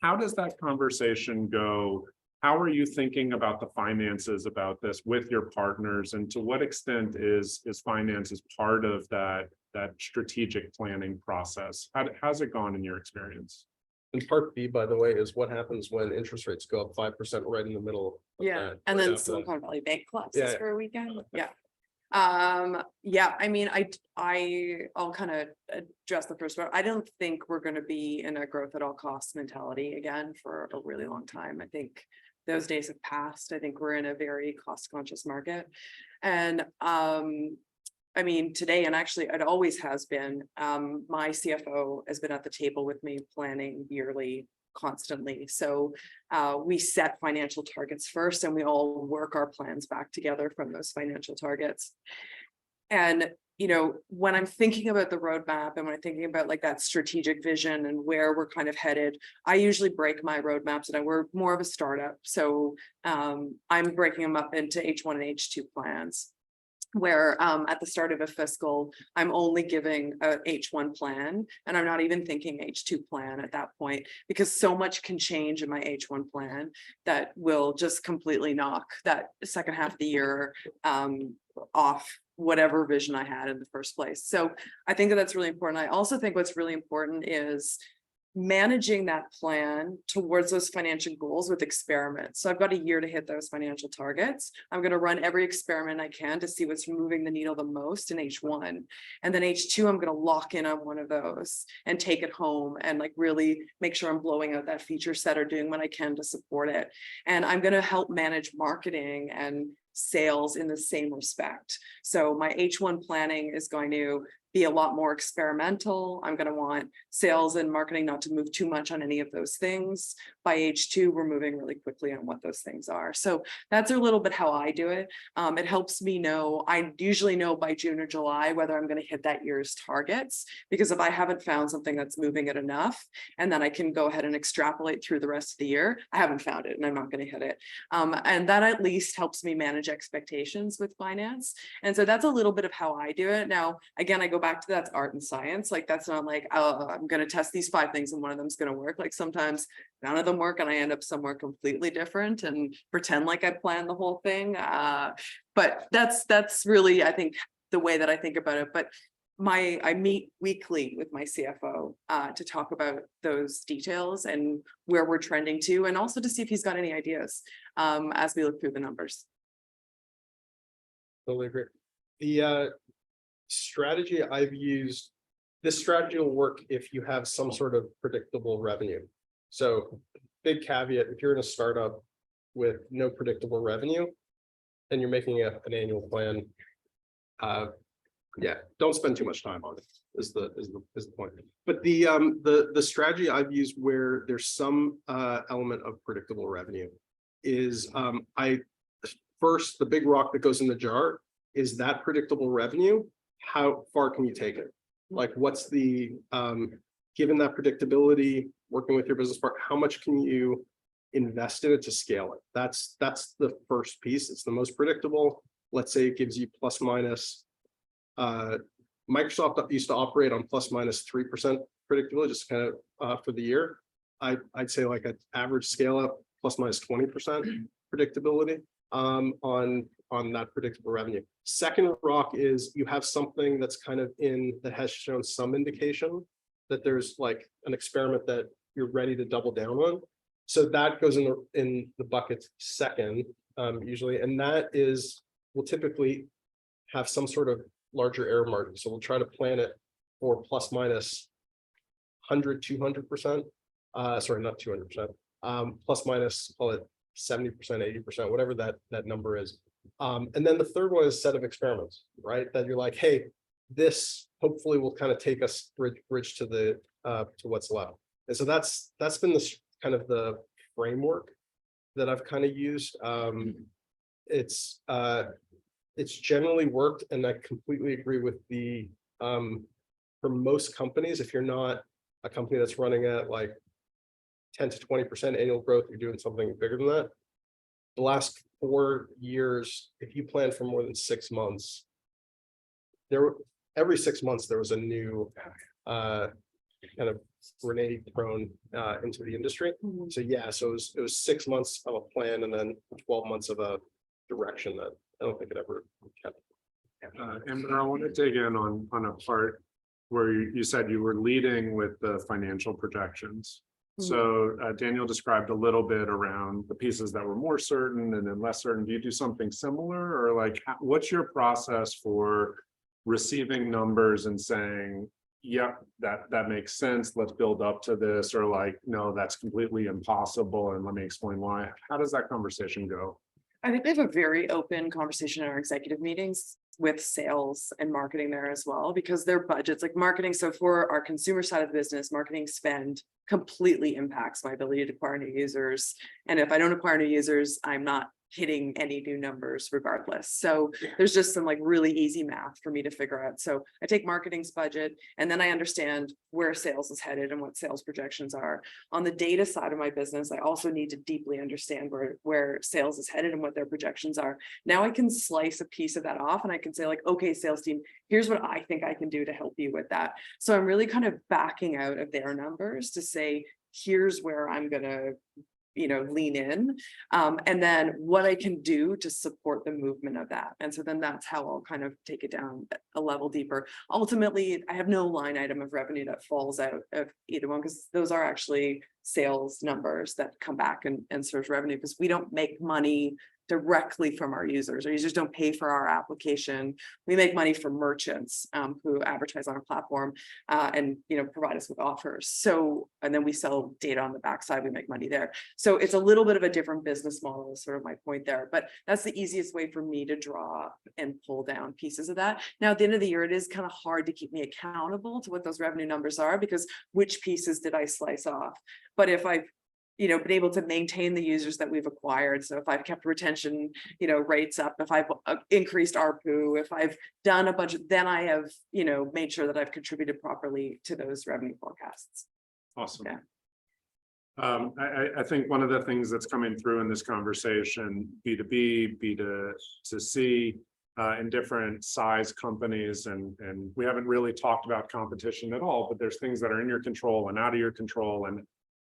Speaker 1: How does that conversation go? How are you thinking about the finances about this with your partners, and to what extent is finance as part of that strategic planning process? How's it gone in your experience?
Speaker 3: And part B, by the way, is what happens when interest rates go up 5% right in the middle.
Speaker 4: Yeah, and then Silicon Valley Bank collapses for a weekend. Yeah. I mean, I'll kind of address the first part. I don't think we're going to be in a growth at all costs mentality again for a really long time. I think those days have passed. I think we're in a very cost conscious market. And I mean, today, and actually it always has been, my CFO has been at the table with me planning yearly constantly. So we set financial targets first, and we all work our plans back together from those financial targets. And when I'm thinking about the roadmap, and when I'm thinking about like that strategic vision and where we're kind of headed, I usually break my roadmaps, and we're more of a startup. So I'm breaking them up into H1 and H2 plans, where at the start of a fiscal, I'm only giving a H1 plan, and I'm not even thinking H2 plan at that point, because so much can change in my H1 plan that will just completely knock that second half of the year off whatever vision I had in the first place. So I think that's really important. I also think what's really important is managing that plan towards those financial goals with experiments. So I've got a year to hit those financial targets. I'm going to run every experiment I can to see what's moving the needle the most in H1. And then H2, I'm going to lock in on one of those and take it home and like really make sure I'm blowing out that feature set or doing what I can to support it. And I'm going to help manage marketing and sales in the same respect. So my H1 planning is going to be a lot more experimental. I'm going to want sales and marketing not to move too much on any of those things. By H2, we're moving really quickly on what those things are. So that's a little bit how I do it. It helps me know, I usually know by June or July whether I'm going to hit that year's targets, because if I haven't found something that's moving it enough, and then I can go ahead and extrapolate through the rest of the year, I haven't found it and I'm not going to hit it. And that at least helps me manage expectations with finance. And so that's a little bit of how I do it. Now, again, I go back to that's art and science. Like that's not like, oh, I'm going to test these 5 things and one of them's going to work. Like sometimes none of them work and I end up somewhere completely different and pretend like I planned the whole thing. But that's really, I think, the way that I think about it. But I meet weekly with my CFO to talk about those details and where we're trending to, and also to see if he's got any ideas as we look through the numbers.
Speaker 3: Totally agree. The strategy I've used, this strategy will work if you have some sort of predictable revenue. So big caveat, if you're in a startup with no predictable revenue and you're making an annual plan, yeah, don't spend too much time on it is the point. But the strategy I've used where there's some element of predictable revenue is first, the big rock that goes in the jar is that predictable revenue. How far can you take it? Like what's the, given that predictability, working with your business partner, how much can you invest in it to scale it? That's the first piece. It's the most predictable. Let's say it gives you plus minus, Microsoft used to operate on plus minus 3% predictability, just kind of for the year. I'd say like an average scale up plus minus 20% predictability on that predictable revenue. Second rock is you have something that's kind of that has shown some indication that there's like an experiment that you're ready to double down on. So that goes in the bucket second, usually, and that is, we'll typically have some sort of larger error margin. So we'll try to plan it for plus minus 100, 200%. Sorry, not 200%. Plus minus, call it 70%, 80%, whatever that number is. And then the third one is a set of experiments, right? That you're like, hey, this hopefully will kind of take us bridge to the to what's left. And so that's been this kind of the framework that I've kind of used. It's generally worked, and I completely agree with the for most companies, if you're not a company that's running at like 10 to 20% annual growth, you're doing something bigger than that. The last 4 years, if you plan for more than 6 months, every 6 months there was a new kind of grenade thrown into the industry. So yeah, so it was 6 months of a plan and then 12 months of a direction that I don't think it ever kept.
Speaker 1: Amber, I want to dig in on a part where you said you were leading with the financial projections. So Daniel described a little bit around the pieces that were more certain and then less certain. Do you do something similar, or like what's your process for receiving numbers and saying, yep, that makes sense, let's build up to this, or like, no, that's completely impossible and let me explain why? How does that conversation go?
Speaker 4: I think we have a very open conversation in our executive meetings with sales and marketing there as well, because their budgets, like marketing. So for our consumer side of the business, marketing spend completely impacts my ability to acquire new users. And if I don't acquire new users, I'm not hitting any new numbers regardless. So there's just some like really easy math for me to figure out. So I take marketing's budget and then I understand where sales is headed and what sales projections are. On the data side of my business, I also need to deeply understand where sales is headed and what their projections are. Now I can slice a piece of that off and I can say like, okay, sales team, here's what I think I can do to help you with that. So I'm really kind of backing out of their numbers to say, here's where I'm going to lean in. And then what I can do to support the movement of that. And so then that's how I'll kind of take it down a level deeper. Ultimately, I have no line item of revenue that falls out of either one, because those are actually sales numbers that come back and serve revenue, because we don't make money directly from our users. Our users don't pay for our application. We make money from merchants who advertise on our platform and provide us with offers. So, and then we sell data on the backside, we make money there. So it's a little bit of a different business model is sort of my point there, but that's the easiest way for me to draw and pull down pieces of that. Now, at the end of the year, it is kind of hard to keep me accountable to what those revenue numbers are, because which pieces did I slice off? But if I've been able to maintain the users that we've acquired. So if I've kept retention, rates up, if I've increased ARPU, if I've done a bunch of, then I have, made sure that I've contributed properly to those revenue forecasts.
Speaker 1: Awesome.
Speaker 4: Yeah.
Speaker 1: I think one of the things that's coming through in this conversation, B2B, B2C, in different size companies, and we haven't really talked about competition at all, but there's things that are in your control and out of your control,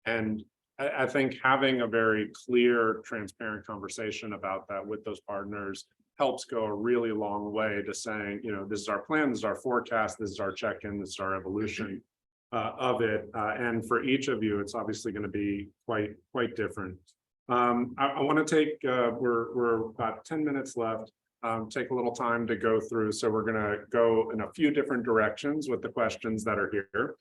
Speaker 1: and I think having a very clear, transparent conversation about that with those partners helps go a really long way to saying, this is our plan, this is our forecast, this is our check-in, this is our evolution of it. And for each of you, it's obviously going to be quite different. I want to take, we're about 10 minutes left, take a little time to go through. So we're going to go in a few different directions with the questions that are here.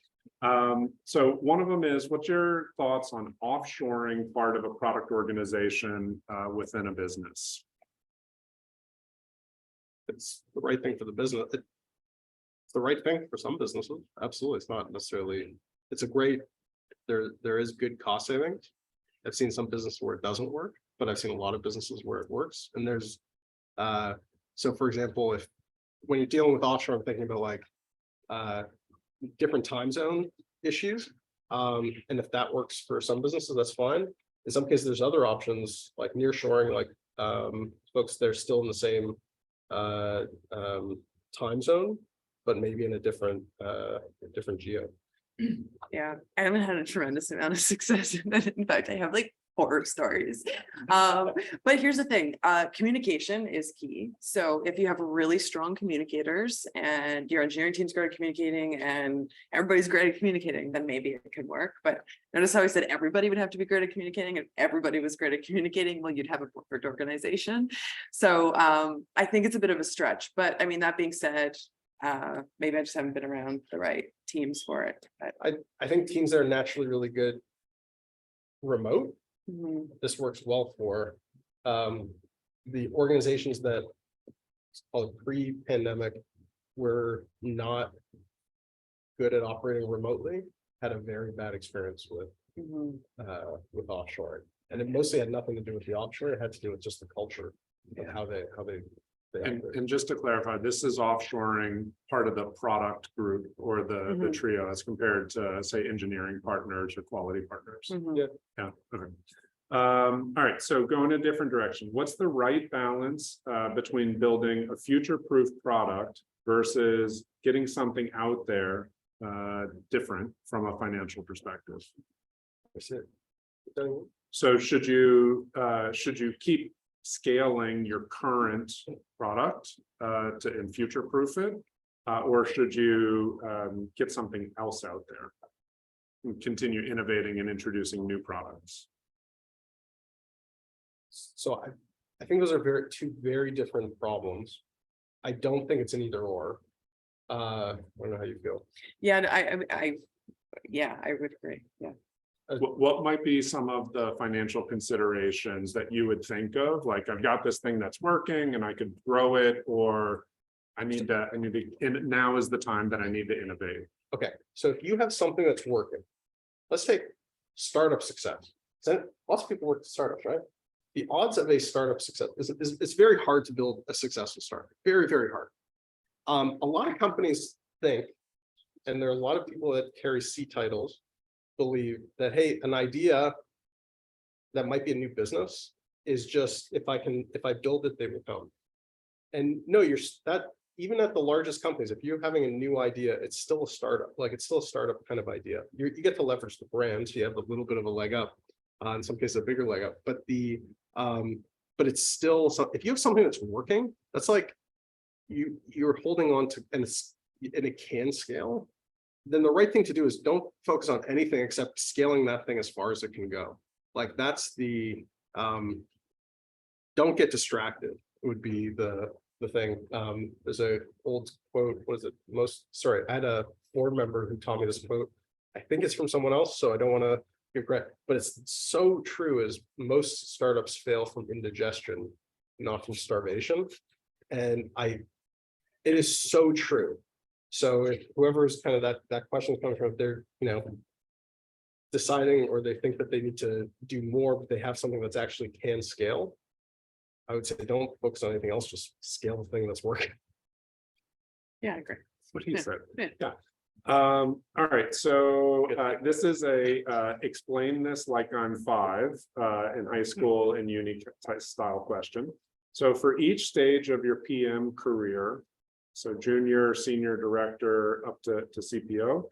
Speaker 1: So one of them is, what's your thoughts on offshoring part of a product organization within a business?
Speaker 3: It's the right thing for the business. It's the right thing for some businesses. Absolutely. It's not necessarily, it's a great, there is good cost savings. I've seen some businesses where it doesn't work, but I've seen a lot of businesses where it works. And there's, so for example, when you're dealing with offshore, I'm thinking about like, different time zone issues. And if that works for some businesses, that's fine. In some cases, there's other options like nearshoring, like folks, they're still in the same time zone, but maybe in a different geo.
Speaker 4: Yeah, I haven't had a tremendous amount of success in that. In fact, I have like horror stories. But here's the thing, communication is key. So if you have really strong communicators and your engineering team's great at communicating and everybody's great at communicating, then maybe it could work. But notice how I said everybody would have to be great at communicating, and everybody was great at communicating, well, you'd have a perfect organization. So I think it's a bit of a stretch. But I mean, that being said, maybe I just haven't been around the right teams for it. But
Speaker 3: I think teams that are naturally really good remote, this works well for the organizations that pre-pandemic were not good at operating remotely, had a very bad experience with offshoring. And it mostly had nothing to do with the offshore, it had to do with just the culture of how they
Speaker 1: And just to clarify, this is offshoring part of the product group or the trio as compared to, say, engineering partners or quality partners. Yeah. Okay. All right. So go in a different direction. What's the right balance between building a future-proof product versus getting something out there different from a financial perspective?
Speaker 3: That's it.
Speaker 1: So should you keep scaling your current product and future-proof it, or should you get something else out there and continue innovating and introducing new products?
Speaker 3: So I think those are two very different problems. I don't think it's an either or. I don't know how you feel.
Speaker 4: yeah, I would agree. Yeah.
Speaker 1: What might be some of the financial considerations that you would think of? Like, I've got this thing that's working and I could grow it, or I need to, now is the time that I need to innovate.
Speaker 3: Okay, so if you have something that's working, let's take startup success. So lots of people work at startups, right? The odds of a startup success it's very hard to build a successful startup. Very, very hard. A lot of companies think, and there are a lot of people that carry C titles, believe that, hey, an idea that might be a new business is just, if I build it, they will come. And no, even at the largest companies, if you're having a new idea, it's still a startup. Like, it's still a startup kind of idea. You get to leverage the brand, so you have a little bit of a leg up. in some cases a bigger leg up, but but it's still, so if you have something that's working, that's like you're holding on to, and it can scale, then the right thing to do is don't focus on anything except scaling that thing as far as it can go. Like that's the don't get distracted would be the thing. There's a old quote, what is it? I had a board member who taught me this quote. I think it's from someone else, so I don't want to give credit, but it's so true, is most startups fail from indigestion, not from starvation. And it is so true. So if whoever's kind of that question is coming from, if they're, deciding, or they think that they need to do more, but they have something that's actually can scale, I would say don't focus on anything else, just scale the thing that's working.
Speaker 4: Yeah, I agree.
Speaker 1: That's what he said.
Speaker 4: Yeah.
Speaker 1: All right, so this is explain this like I'm 5 in high school and uni type style question. So for each stage of your PM career, so junior, senior, director, up to CPO,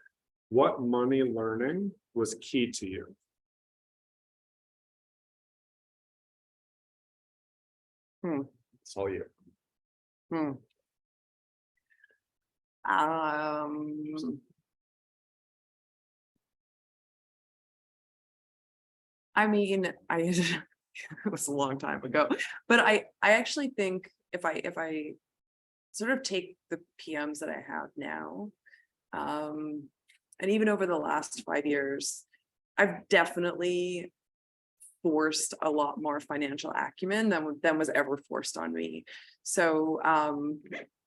Speaker 1: what money learning was key to you?
Speaker 3: It's all you.
Speaker 4: I mean, it was a long time ago, but I actually think if I sort of take the PMs that I have now, and even over the last 5 years, I've definitely forced a lot more financial acumen than was ever forced on me. So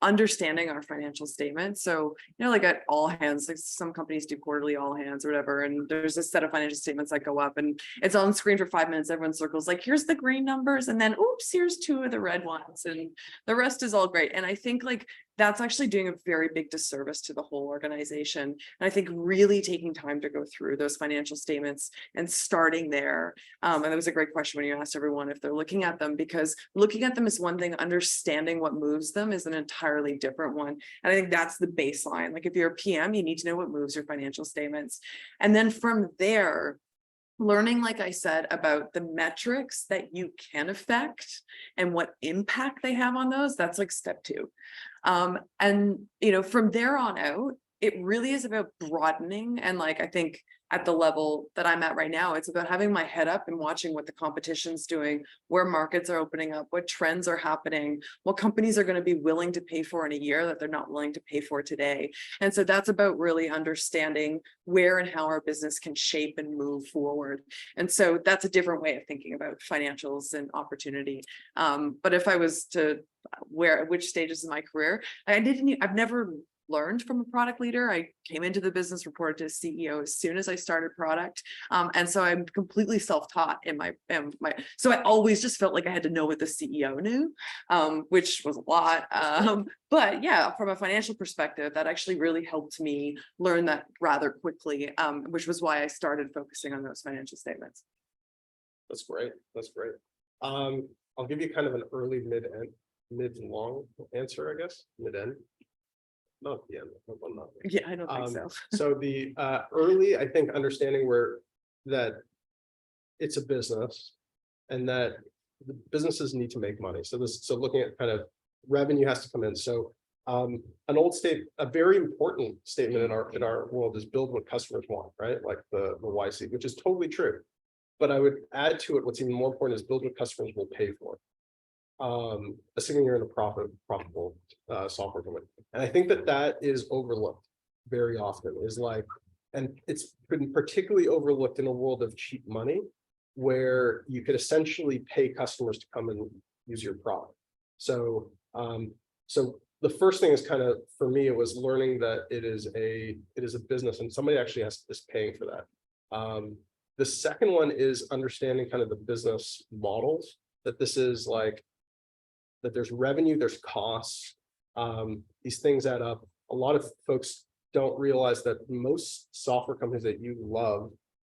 Speaker 4: understanding our financial statements. So, like at all hands, like some companies do quarterly all hands or whatever, and there's a set of financial statements that go up and it's on screen for 5 minutes. Everyone circles like, here's the green numbers, and then oops, here's 2 of the red ones, and the rest is all great. And I think like that's actually doing a very big disservice to the whole organization. And I think really taking time to go through those financial statements and starting there. And that was a great question when you asked everyone if they're looking at them, because looking at them is one thing, understanding what moves them is an entirely different one. And I think that's the baseline. Like if you're a PM, you need to know what moves your financial statements. And then from there, learning, like I said, about the metrics that you can affect and what impact they have on those, that's like step 2. And, from there on out, it really is about broadening. And like, I think at the level that I'm at right now, it's about having my head up and watching what the competition's doing, where markets are opening up, what trends are happening, what companies are going to be willing to pay for in a year that they're not willing to pay for today. And so that's about really understanding where and how our business can shape and move forward. And so that's a different way of thinking about financials and opportunity. But if I was to which stages of my career, I've never learned from a product leader. I came into the business, reported to CEO as soon as I started product. And so I'm completely self-taught in my, so I always just felt like I had to know what the CEO knew, which was a lot. But yeah, from a financial perspective, that actually really helped me learn that rather quickly, which was why I started focusing on those financial statements.
Speaker 3: That's great. That's great. I'll give you kind of an early mid to long answer, I guess. Mid-end. Not the end. Not.
Speaker 4: Yeah, I don't think so.
Speaker 3: So the early, I think, understanding that it's a business and that the businesses need to make money. So looking at kind of revenue has to come in. So a very important statement in our world is build what customers want, right? Like the YC, which is totally true. But I would add to it, what's even more important is build what customers will pay for. Assuming you're in a profitable software company. And I think that is overlooked very often, and it's been particularly overlooked in a world of cheap money, where you could essentially pay customers to come and use your product. So the first thing is kind of, for me, it was learning that it is a business and somebody actually is paying for that. The second one is understanding kind of the business models, that this is like, that there's revenue, there's costs, these things add up. A lot of folks don't realize that most software companies that you love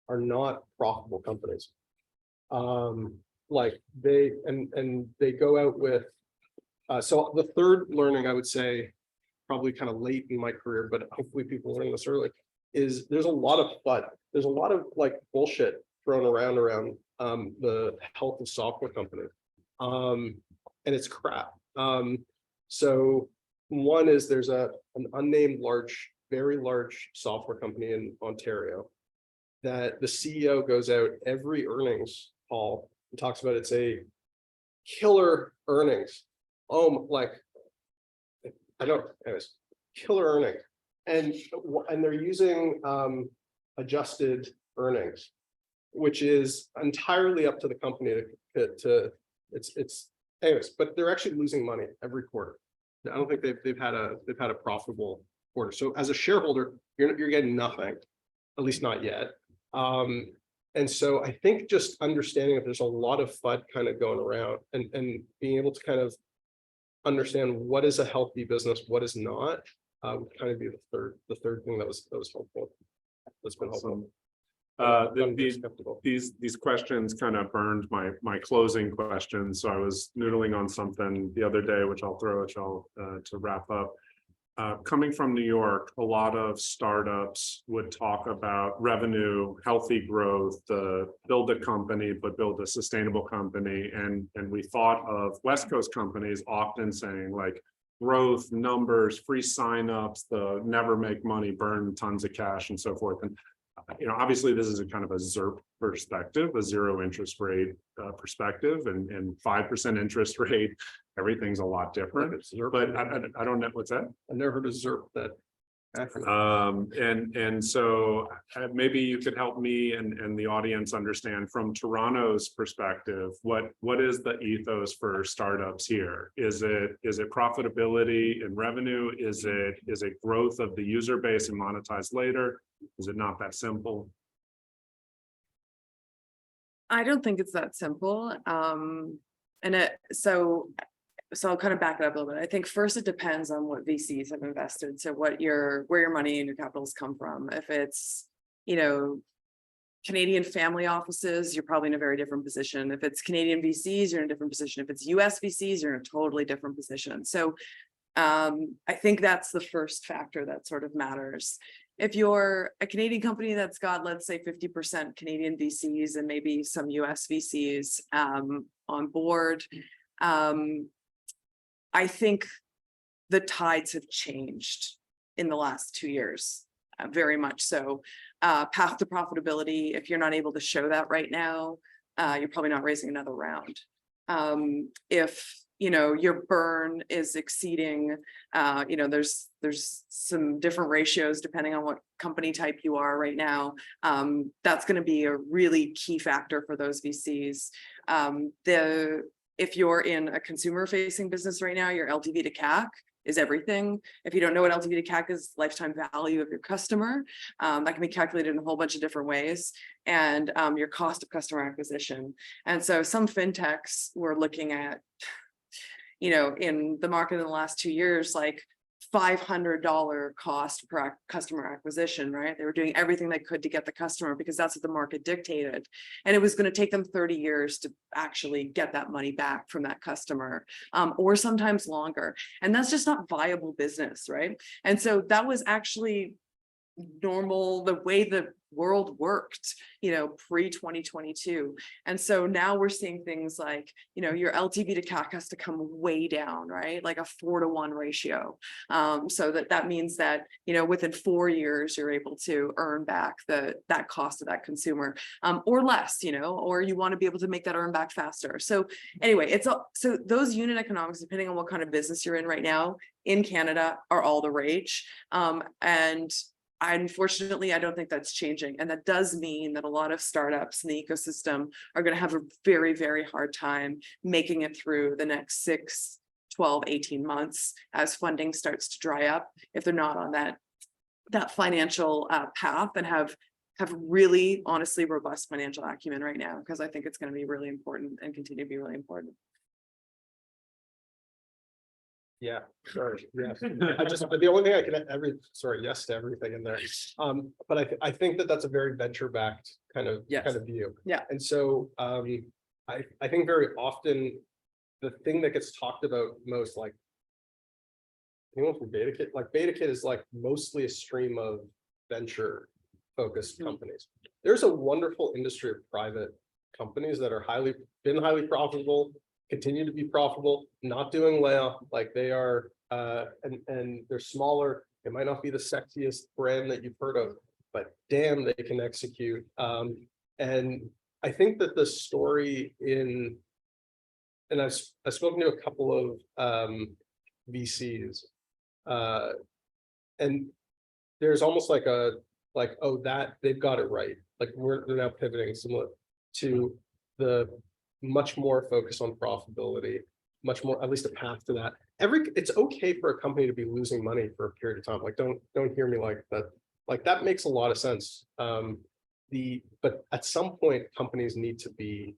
Speaker 3: are not profitable companies. Like they go out with, so the third learning, I would say, probably kind of late in my career, but hopefully people learning this early, is there's a lot of FUD. There's a lot of like bullshit thrown around the health of software company. And it's crap. So one is there's an unnamed very large software company in Ontario that the CEO goes out every earnings call and talks about it's a killer earnings. Like, I don't, anyways, killer earnings. And they're using adjusted earnings, which is entirely up to the company to it's anyways, but they're actually losing money every quarter. I don't think they've had a profitable quarter. So as a shareholder, you're getting nothing, at least not yet. And so I think just understanding that there's a lot of FUD kind of going around and being able to kind of understand what is a healthy business, what is not, would kind of be the third thing that was helpful. That's been helpful.
Speaker 1: These questions kind of burned my closing questions. So I was noodling on something the other day, which I'll throw at y'all to wrap up. Coming from New York, a lot of startups would talk about revenue, healthy growth, build a company, but build a sustainable company. And we thought of West Coast companies often saying like growth, numbers, free signups, the never make money, burn tons of cash and so forth. And obviously this is a kind of a ZIRP perspective, a zero interest rate perspective, and 5% interest rate. Everything's a lot different. But I don't know what's that.
Speaker 3: I never heard of ZIRP that.
Speaker 1: And so maybe you could help me and the audience understand from Toronto's perspective, what is the ethos for startups here? Is it profitability and revenue? Is it growth of the user base and monetize later? Is it not that simple?
Speaker 4: I don't think it's that simple. So I'll kind of back it up a little bit. I think first it depends on what VCs have invested. So where your money and your capitals come from. If it's, Canadian family offices, you're probably in a very different position. If it's Canadian VCs, you're in a different position. If it's US VCs, you're in a totally different position. So I think that's the first factor that sort of matters. If you're a Canadian company that's got, let's say 50% Canadian VCs and maybe some US VCs on board, I think the tides have changed in the last 2 years, very much so. Path to profitability, if you're not able to show that right now, you're probably not raising another round. If your burn is exceeding, there's some different ratios depending on what company type you are right now. That's going to be a really key factor for those VCs. If you're in a consumer facing business right now, your LTV to CAC is everything. If you don't know what LTV to CAC is, lifetime value of your customer, that can be calculated in a whole bunch of different ways, and your cost of customer acquisition. And so some fintechs were looking at, in the market in the last 2 years, like $500 cost per customer acquisition, right? They were doing everything they could to get the customer because that's what the market dictated. And it was going to take them 30 years to actually get that money back from that customer, or sometimes longer. And that's just not viable business, right? And so that was actually normal, the way the world worked, pre-2022. And so now we're seeing things like, your LTV to CAC has to come way down, right? Like a 4-to-1 ratio. So that means that, within 4 years, you're able to earn back that cost of that consumer, or less, or you want to be able to make that earn back faster. So anyway, so those unit economics, depending on what kind of business you're in right now in Canada, are all the rage. And unfortunately, I don't think that's changing. And that does mean that a lot of startups in the ecosystem are going to have a very, very hard time making it through the next 6, 12, 18 months as funding starts to dry up, if they're not on that financial path and have really, honestly, robust financial acumen right now, because I think it's going to be really important and continue to be really important.
Speaker 3: Yeah, sorry. Yes. The only thing I can yes to everything in there. But I think that's a very venture-backed kind of view. Yeah. And so I think very often the thing that gets talked about most, like anyone from BetaKit, like BetaKit is like mostly a stream of venture focused
Speaker 4: Mhm.
Speaker 3: companies. There's a wonderful industry of private companies that are been highly profitable, continue to be profitable, not doing layoff, like they are, and they're smaller. It might not be the sexiest brand that you've heard of, but damn, they can execute. And I think that the story and I've spoken to a couple of VCs, and there's almost like oh, that they've got it right. Like they're now pivoting similar to the much more focus on profitability, much more, at least a path to that. It's okay for a company to be losing money for a period of time. Like, don't hear me like that. Like that makes a lot of sense. But at some point, companies need to be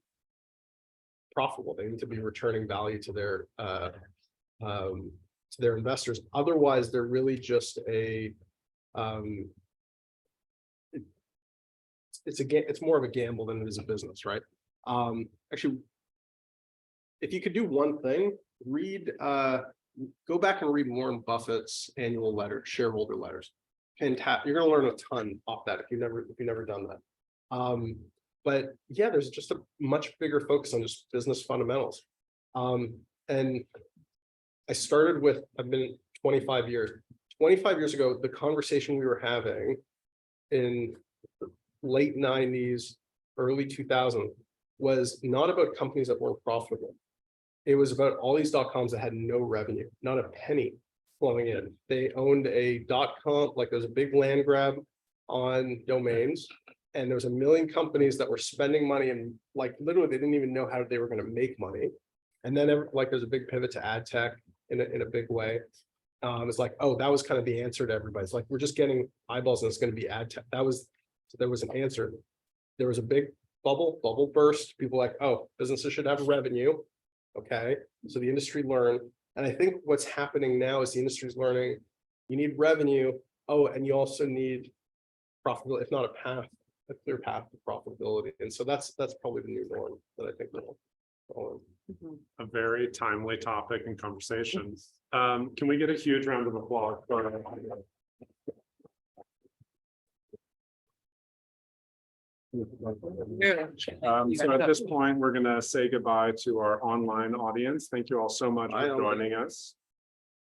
Speaker 3: profitable. They need to be returning value to their investors. Otherwise, they're really just it's more of a gamble than it is a business, right? Actually, if you could do one thing, go back and read Warren Buffett's annual letter, shareholder letters. Fantastic. You're going to learn a ton off that if you've never done that. But yeah, there's just a much bigger focus on just business fundamentals. And I started with, I've been 25 years. 25 years ago, the conversation we were having in late 90s, early 2000s was not about companies that weren't profitable. It was about all these .coms that had no revenue, not a penny flowing in. They owned a .com, like there was a big land grab on domains, and there was a million companies that were spending money and like literally they didn't even know how they were going to make money. And then like there's a big pivot to ad tech in a big way. It's like, oh, that was kind of the answer to everybody. It's like we're just getting eyeballs and it's going to be ad tech. There was an answer. There was a big bubble burst. People like, oh, businesses should have revenue. Okay, so the industry learned. And I think what's happening now is the industry's learning you need revenue. Oh, and you also need profitability, if not a clear path to profitability. And so that's probably the new norm that I think we'll follow.
Speaker 1: A very timely topic and conversation. Can we get a huge round of applause for so at this point, we're going to say goodbye to our online audience. Thank you all so much for joining us.